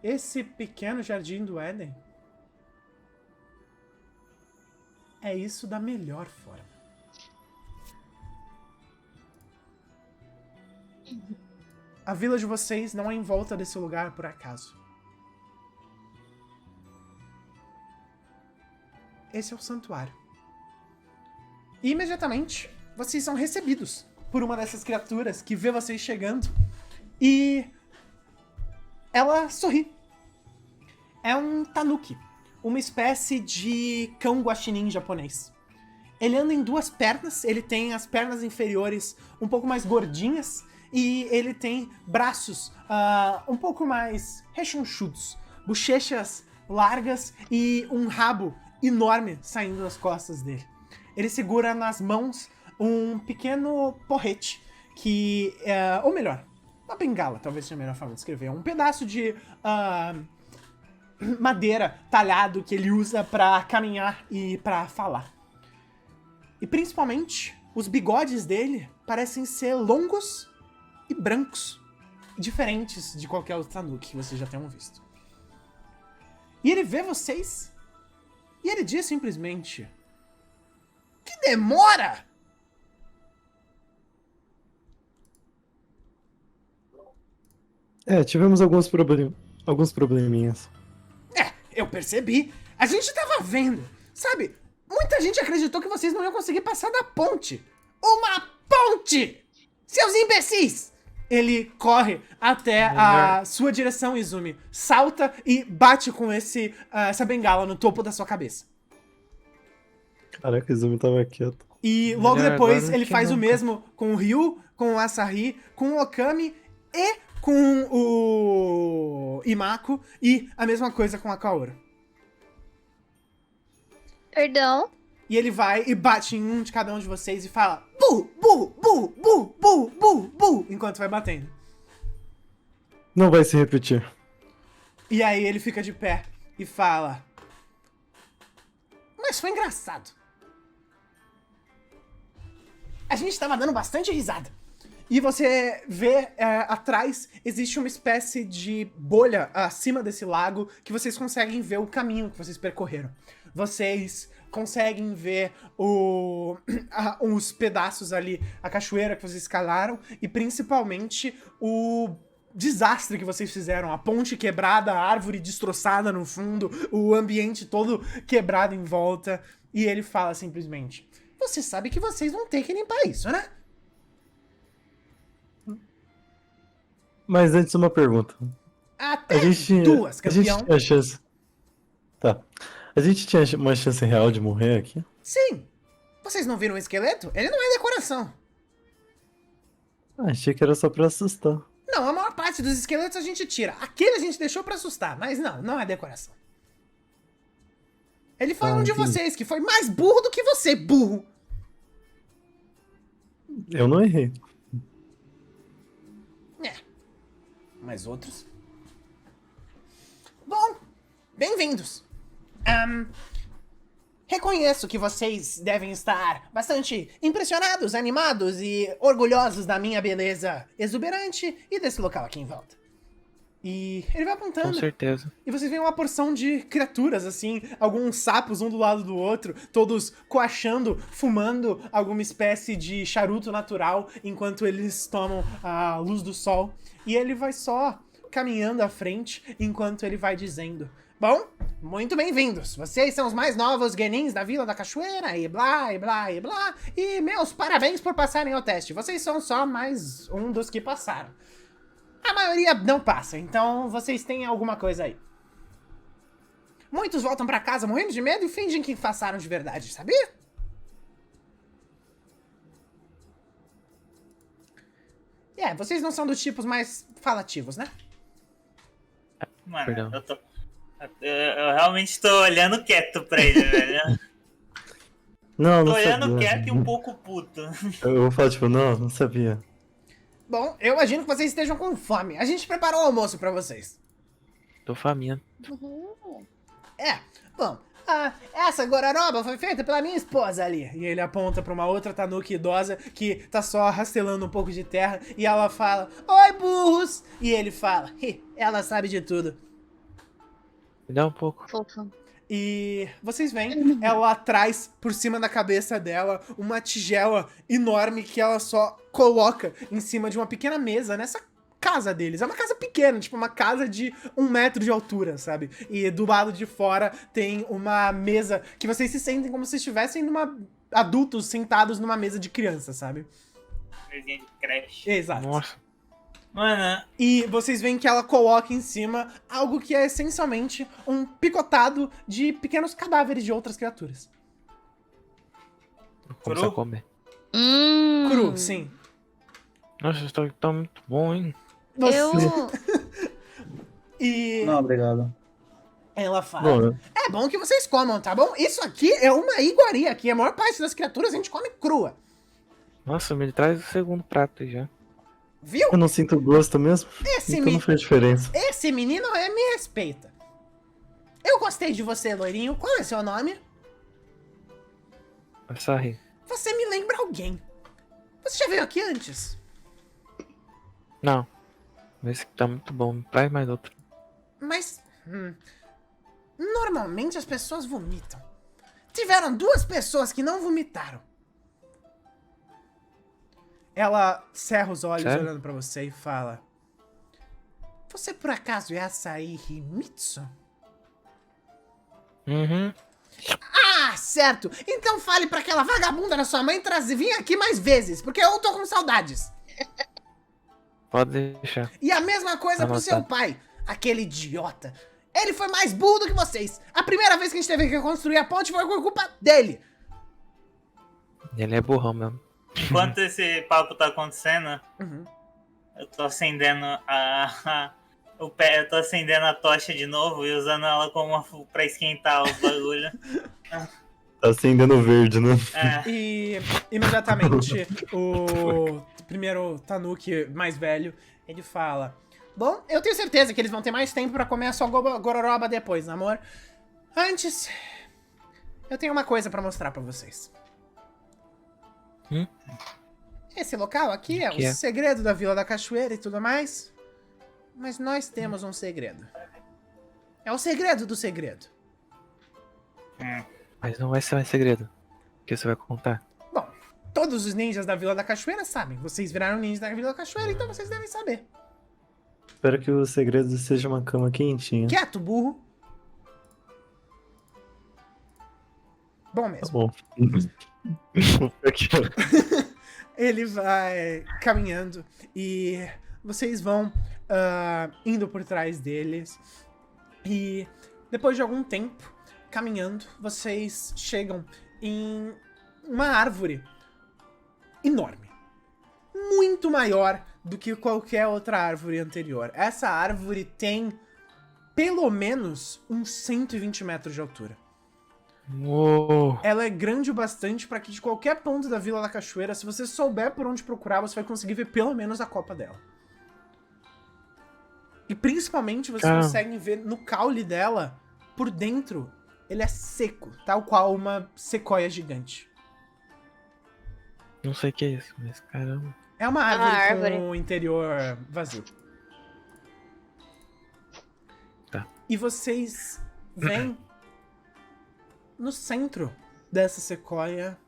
esse pequeno jardim do Éden é isso da melhor forma. A vila de vocês não é em volta desse lugar por acaso. Esse é o santuário. E imediatamente, vocês são recebidos por uma dessas criaturas que vê vocês chegando e ela sorri. É um tanuki, uma espécie de cão guaxinim japonês. Ele anda em duas pernas, ele tem as pernas inferiores um pouco mais gordinhas e ele tem braços um pouco mais rechonchudos, bochechas largas e um rabo enorme saindo das costas dele. Ele segura nas mãos um pequeno porrete que, ou melhor, uma bengala, talvez seja a melhor forma de descrever. Um pedaço de madeira talhado que ele usa pra caminhar e pra falar. E principalmente, os bigodes dele parecem ser longos e brancos, diferentes de qualquer outro tanuki que vocês já tenham visto. E ele vê vocês e ele diz simplesmente: "Que demora!" Tivemos alguns probleminhas. Eu percebi. A gente tava vendo. Sabe, muita gente acreditou que vocês não iam conseguir passar da ponte. Uma ponte! Seus imbecis! Ele corre até a sua direção, Izumi. Salta e bate com essa bengala no topo da sua cabeça. Caraca, o Izumi tava quieto. E logo Melhor depois agora ele que faz o nunca. mesmo com o Ryu, com o Asahi, com o Okami e com o Imako. E a mesma coisa com a Kaoru. Perdão. E ele vai e bate em um de cada um de vocês e fala: "Burro, burro, burro, burro, burro, burro, burro", enquanto vai batendo. Não vai se repetir. E aí ele fica de pé e fala: "Mas foi engraçado. A gente tava dando bastante risada." E você vê atrás existe uma espécie de bolha acima desse lago que vocês conseguem ver o caminho que vocês percorreram. Vocês conseguem ver os pedaços ali, a cachoeira que vocês escalaram e principalmente o desastre que vocês fizeram. A ponte quebrada, a árvore destroçada no fundo, o ambiente todo quebrado em volta. E ele fala simplesmente: "Você sabe que vocês vão ter que limpar isso, né?" Mas antes uma pergunta. Até A gente, duas, a gente campeão. tinha chance. Tá. A gente tinha uma chance real de morrer aqui? Sim. Vocês não viram o esqueleto? Ele não é decoração. Achei que era só pra assustar. Não, a maior parte dos esqueletos a gente tira. Aquele a gente deixou pra assustar, mas não é decoração. Ele foi um de entendi. vocês que foi mais burro do que você, burro. Eu não errei. Mas outros? Bom, bem-vindos. Reconheço que vocês devem estar bastante impressionados, animados e orgulhosos da minha beleza exuberante e desse local aqui em volta. E ele vai Com apontando. certeza. E vocês veem uma porção de criaturas, assim, alguns sapos um do lado do outro, todos coachando, fumando alguma espécie de charuto natural enquanto eles tomam a luz do sol. E ele vai só caminhando à frente enquanto ele vai dizendo: "Bom, muito bem-vindos. Vocês são os mais novos genins da Vila da Cachoeira e blá, e blá, e blá. E meus parabéns por passarem ao teste. Vocês são só mais um dos que passaram. A maioria não passa, então vocês têm alguma coisa aí. Muitos voltam pra casa morrendo de medo e fingem que passaram de verdade, sabia?" vocês não são dos tipos mais falativos, né? Mano, Perdão. eu realmente tô olhando quieto pra ele, velho. Não, Tô não olhando sabia. quieto e um pouco puto. Eu vou falar, tipo, não sabia. Bom, eu imagino que vocês estejam com fome. A gente preparou o almoço pra vocês. Tô faminto. Bom, essa gororoba foi feita pela minha esposa ali. E ele aponta pra uma outra tanuki idosa que tá só rastelando um pouco de terra. E ela fala, oi burros! E ele fala, ela sabe de tudo. Me dá um pouco. Fofo. E vocês veem ela atrás, por cima da cabeça dela, uma tigela enorme que ela só coloca em cima de uma pequena mesa nessa casa deles. É uma casa pequena, tipo uma casa de 1 metro de altura, sabe? E do lado de fora tem uma mesa que vocês se sentem como se estivessem adultos sentados numa mesa de criança, sabe? Mesinha de creche. Exato. Nossa. Mano, E vocês veem que ela coloca em cima algo que é essencialmente um picotado de pequenos cadáveres de outras criaturas. Vou começar a Cru? comer. Cru, sim. Nossa, isso tá muito bom, hein? Você... Eu. E Não, obrigado. ela fala, Bom, é bom que vocês comam, tá bom? Isso aqui é uma iguaria, aqui a maior parte das criaturas a gente come crua. Nossa, me traz o segundo prato aí já. Viu? eu não sinto gosto mesmo, então não faz diferença. Esse menino me respeita. Eu gostei de você, loirinho. Qual é seu nome? Açaí. Você me lembra alguém. Você já veio aqui antes? Não. Esse aqui tá muito bom. Me traz mais outro. Mas... normalmente as pessoas vomitam. Tiveram 2 pessoas que não vomitaram. Ela cerra os olhos Sério? olhando pra você e fala... Você por acaso é Açaí Himitsu? Uhum. Ah, certo! Então fale pra aquela vagabunda da sua mãe vir aqui mais vezes, porque eu tô com saudades. Pode deixar. E a mesma coisa pro seu pai, aquele idiota. Ele foi mais burro do que vocês. A primeira vez que a gente teve que construir a ponte foi por culpa dele. Ele é burrão mesmo. enquanto esse papo tá acontecendo, Uhum. eu tô acendendo eu tô acendendo a tocha de novo e usando ela pra esquentar os bagulho. Tá acendendo verde, né? É. E imediatamente o primeiro Tanuki mais velho, ele fala... Bom, eu tenho certeza que eles vão ter mais tempo pra comer a sua gororoba depois, amor. Antes, eu tenho uma coisa pra mostrar pra vocês. Esse local aqui é Que o é? segredo da Vila da Cachoeira e tudo mais. Mas nós temos um segredo. É o segredo do segredo. Mas não vai ser mais segredo. O que você vai contar? Bom, todos os ninjas da Vila da Cachoeira sabem. Vocês viraram ninjas da Vila da Cachoeira, então vocês devem saber. Espero que o segredo seja uma cama quentinha. Quieto, burro. Bom Tá mesmo. bom. Aqui, ó. Ele vai caminhando e vocês vão indo por trás deles. E depois de algum tempo caminhando, vocês chegam em uma árvore enorme. Muito maior do que qualquer outra árvore anterior. Essa árvore tem pelo menos uns 120 metros de altura. Uou! Ela é grande o bastante pra que de qualquer ponto da Vila da Cachoeira, se você souber por onde procurar, você vai conseguir ver pelo menos a copa dela. E principalmente você Caramba. consegue ver no caule dela, por dentro, ele é seco, tal qual uma sequoia gigante. Não sei o que é isso, mas caramba. É uma árvore, árvore. com o interior vazio. Tá. E vocês veem no centro dessa sequoia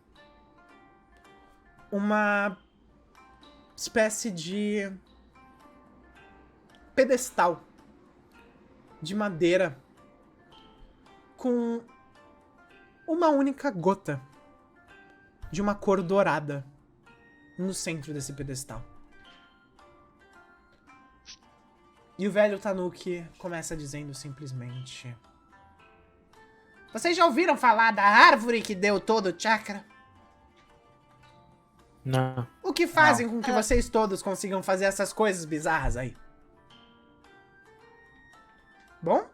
uma espécie de pedestal de madeira com uma única gota de uma cor dourada no centro desse pedestal. E o velho Tanuki começa dizendo simplesmente: Vocês já ouviram falar da árvore que deu todo o chakra? Não. O que fazem com que vocês todos consigam fazer essas coisas bizarras aí? Bom,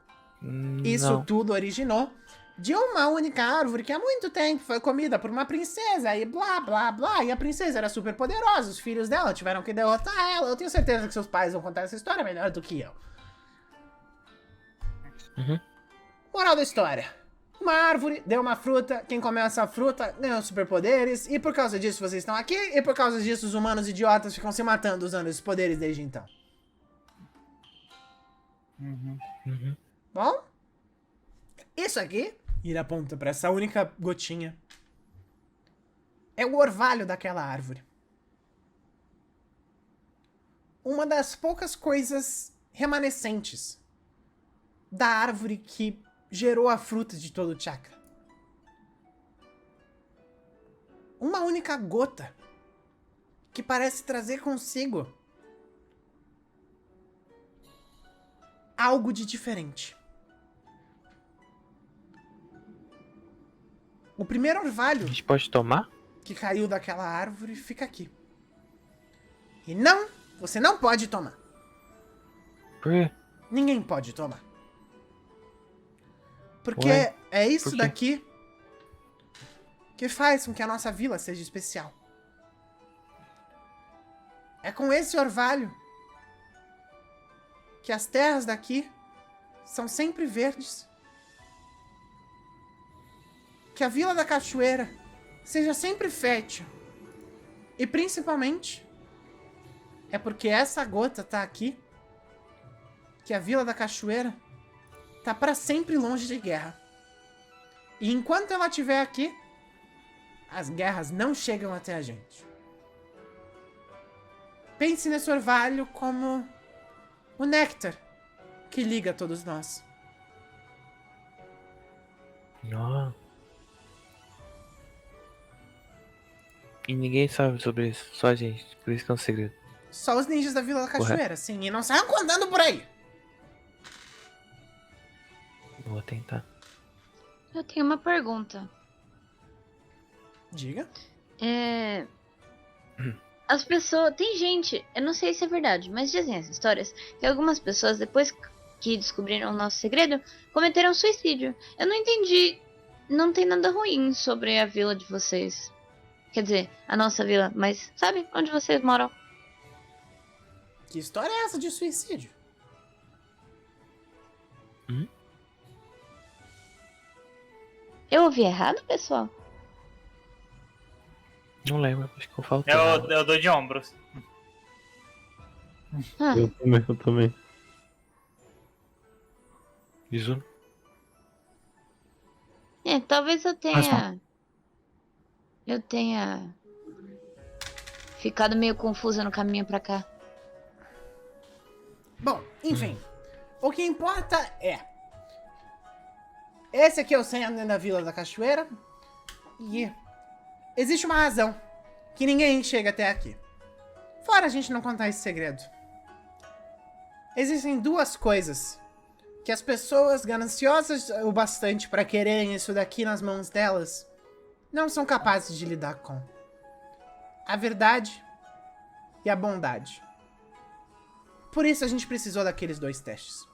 isso Não. tudo originou de uma única árvore que há muito tempo foi comida por uma princesa e blá blá blá. E a princesa era super poderosa, os filhos dela tiveram que derrotar ela. Eu tenho certeza que seus pais vão contar essa história melhor do que eu. Uhum. Moral da história. Uma árvore deu uma fruta, quem comeu essa fruta ganhou superpoderes, e por causa disso vocês estão aqui, e por causa disso os humanos idiotas ficam se matando usando esses poderes desde então. Uhum. Bom, isso aqui, ele aponta pra essa única gotinha, é o orvalho daquela árvore. Uma das poucas coisas remanescentes da árvore que gerou a fruta de todo o chakra. Uma única gota que parece trazer consigo algo de diferente. O primeiro A orvalho gente pode tomar? que caiu daquela árvore fica aqui. E não, você não pode tomar. Por quê? Ninguém pode tomar. Porque Ué, é isso por quê? daqui que faz com que a nossa vila seja especial. É com esse orvalho que as terras daqui são sempre verdes. Que a Vila da Cachoeira seja sempre fértil. E principalmente é porque essa gota tá aqui que a Vila da Cachoeira tá para sempre longe de guerra. E enquanto ela estiver aqui, as guerras não chegam até a gente. Pense nesse orvalho como o néctar que liga todos nós. Não. E ninguém sabe sobre isso, só a gente, por isso que é um segredo. Só os ninjas da Vila da Cachoeira, sim, e não saiam andando por aí. Vou tentar. Eu tenho uma pergunta. Diga. As pessoas. Tem gente, eu não sei se é verdade, mas dizem as histórias que algumas pessoas, depois que descobriram o nosso segredo, cometeram suicídio. Eu não entendi. Não tem nada ruim sobre a vila de vocês. Quer dizer, a nossa vila, mas sabe onde vocês moram? Que história é essa de suicídio? Eu ouvi errado, pessoal? Não lembro, acho que eu falo. Eu dou de ombros. Ah, Eu também. Isso. talvez eu tenha. Eu tenha. Ficado meio confusa no caminho pra cá. Bom, enfim. O que importa é... Esse aqui é o centro da Vila da Cachoeira. E existe uma razão que ninguém chega até aqui. Fora a gente não contar esse segredo. Existem duas coisas que as pessoas gananciosas o bastante para quererem isso daqui nas mãos delas não são capazes de lidar com: a verdade e a bondade. Por isso a gente precisou daqueles dois testes.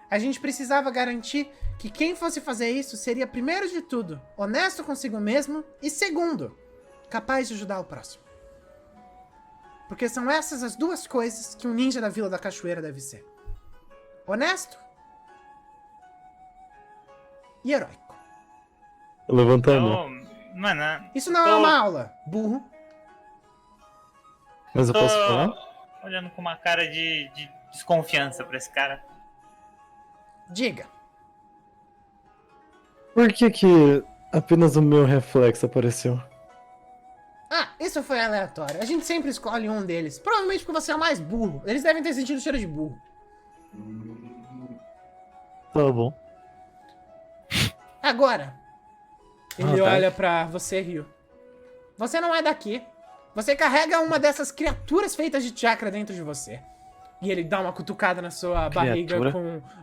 A gente precisava garantir que quem fosse fazer isso seria, primeiro de tudo, honesto consigo mesmo e, segundo, capaz de ajudar o próximo. Porque são essas as duas coisas que um ninja da Vila da Cachoeira deve ser: honesto e heróico. Levanta a mão. Mano, Isso não é uma aula, burro. Mas eu tô posso falar? olhando com uma cara de desconfiança pra esse cara. Diga. Por que apenas o meu reflexo apareceu? Ah, isso foi aleatório. A gente sempre escolhe um deles. Provavelmente porque você é o mais burro. Eles devem ter sentido o cheiro de burro. Tá bom. Agora, ele tá. olha pra você, Ryu. Você não é daqui. Você carrega uma dessas criaturas feitas de chakra dentro de você. E ele dá uma cutucada na sua barriga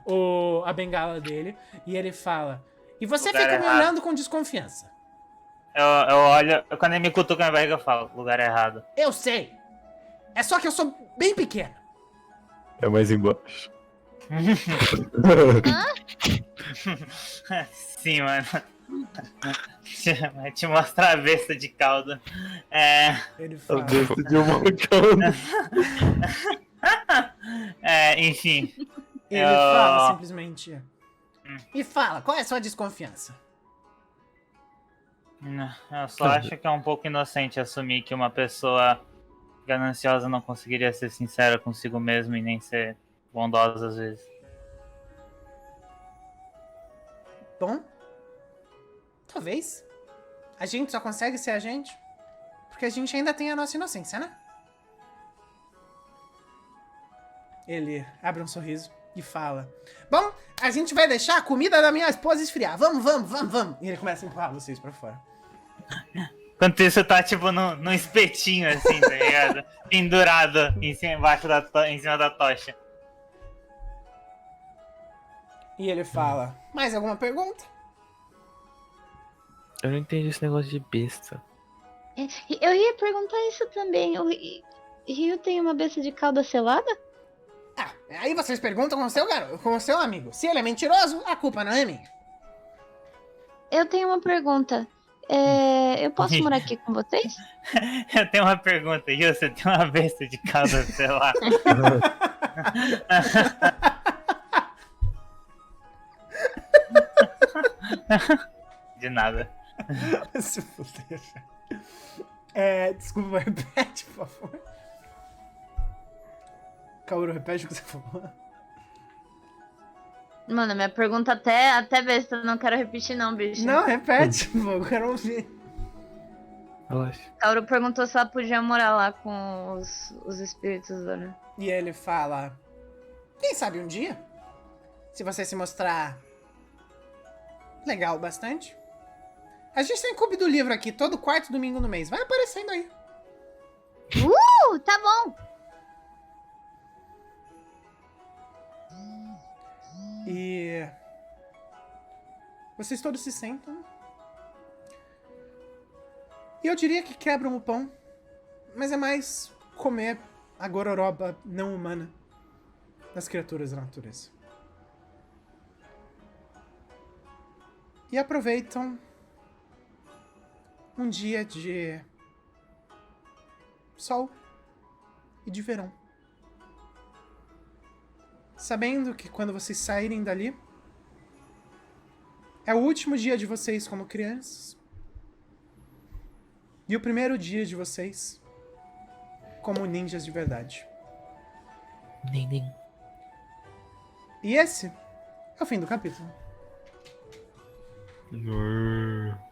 com a bengala dele. E ele fala: e você Lugar fica me errado. olhando com desconfiança. Eu olho, quando ele me cutuca na barriga, eu falo, lugar errado. Eu sei. É só que eu sou bem pequeno. É mais embaixo. Sim, mano. Vai te mostrar a besta de caldo. Ele A fala. besta de uma calda. Enfim. Ele fala simplesmente. E fala, qual é a sua desconfiança? Eu só acho que é um pouco inocente assumir que uma pessoa gananciosa não conseguiria ser sincera consigo mesmo e nem ser bondosa às vezes. Bom, talvez. A gente só consegue ser a gente porque a gente ainda tem a nossa inocência, né? Ele abre um sorriso e fala: Bom, a gente vai deixar a comida da minha esposa esfriar. Vamos. E ele começa a empurrar vocês pra fora. Enquanto isso, tá tipo num espetinho assim, tá ligado? Pendurado em cima da tocha. E ele fala: Mais alguma pergunta? Eu não entendi esse negócio de besta. Eu ia perguntar isso também. O Rio tem uma besta de cauda selada? Ah, aí vocês perguntam com o seu amigo. Se ele é mentiroso, a culpa não é minha. Eu tenho uma pergunta. Eu posso morar aqui com vocês? Eu tenho uma pergunta, Rio, você tem uma besta de cauda, sei lá. De nada. Se fuder. Desculpa, repete, por favor. Kaoru, repete o que você falou. Mano, minha pergunta até besta, não quero repetir não, bicho. Não, repete, pô, eu quero ouvir. Relaxa. Kaoru perguntou se ela podia morar lá com os espíritos, né? E ele fala: Quem sabe um dia? Se você se mostrar legal bastante. A gente tem clube do livro aqui todo quarto domingo no mês. Vai aparecendo aí. Tá bom. E vocês todos se sentam. E eu diria que quebram o pão, mas é mais comer a gororoba não humana das criaturas da natureza. E aproveitam um dia de sol e de verão. Sabendo que quando vocês saírem dali, é o último dia de vocês como crianças e o primeiro dia de vocês como ninjas de verdade. Nem. E esse é o fim do capítulo. Não.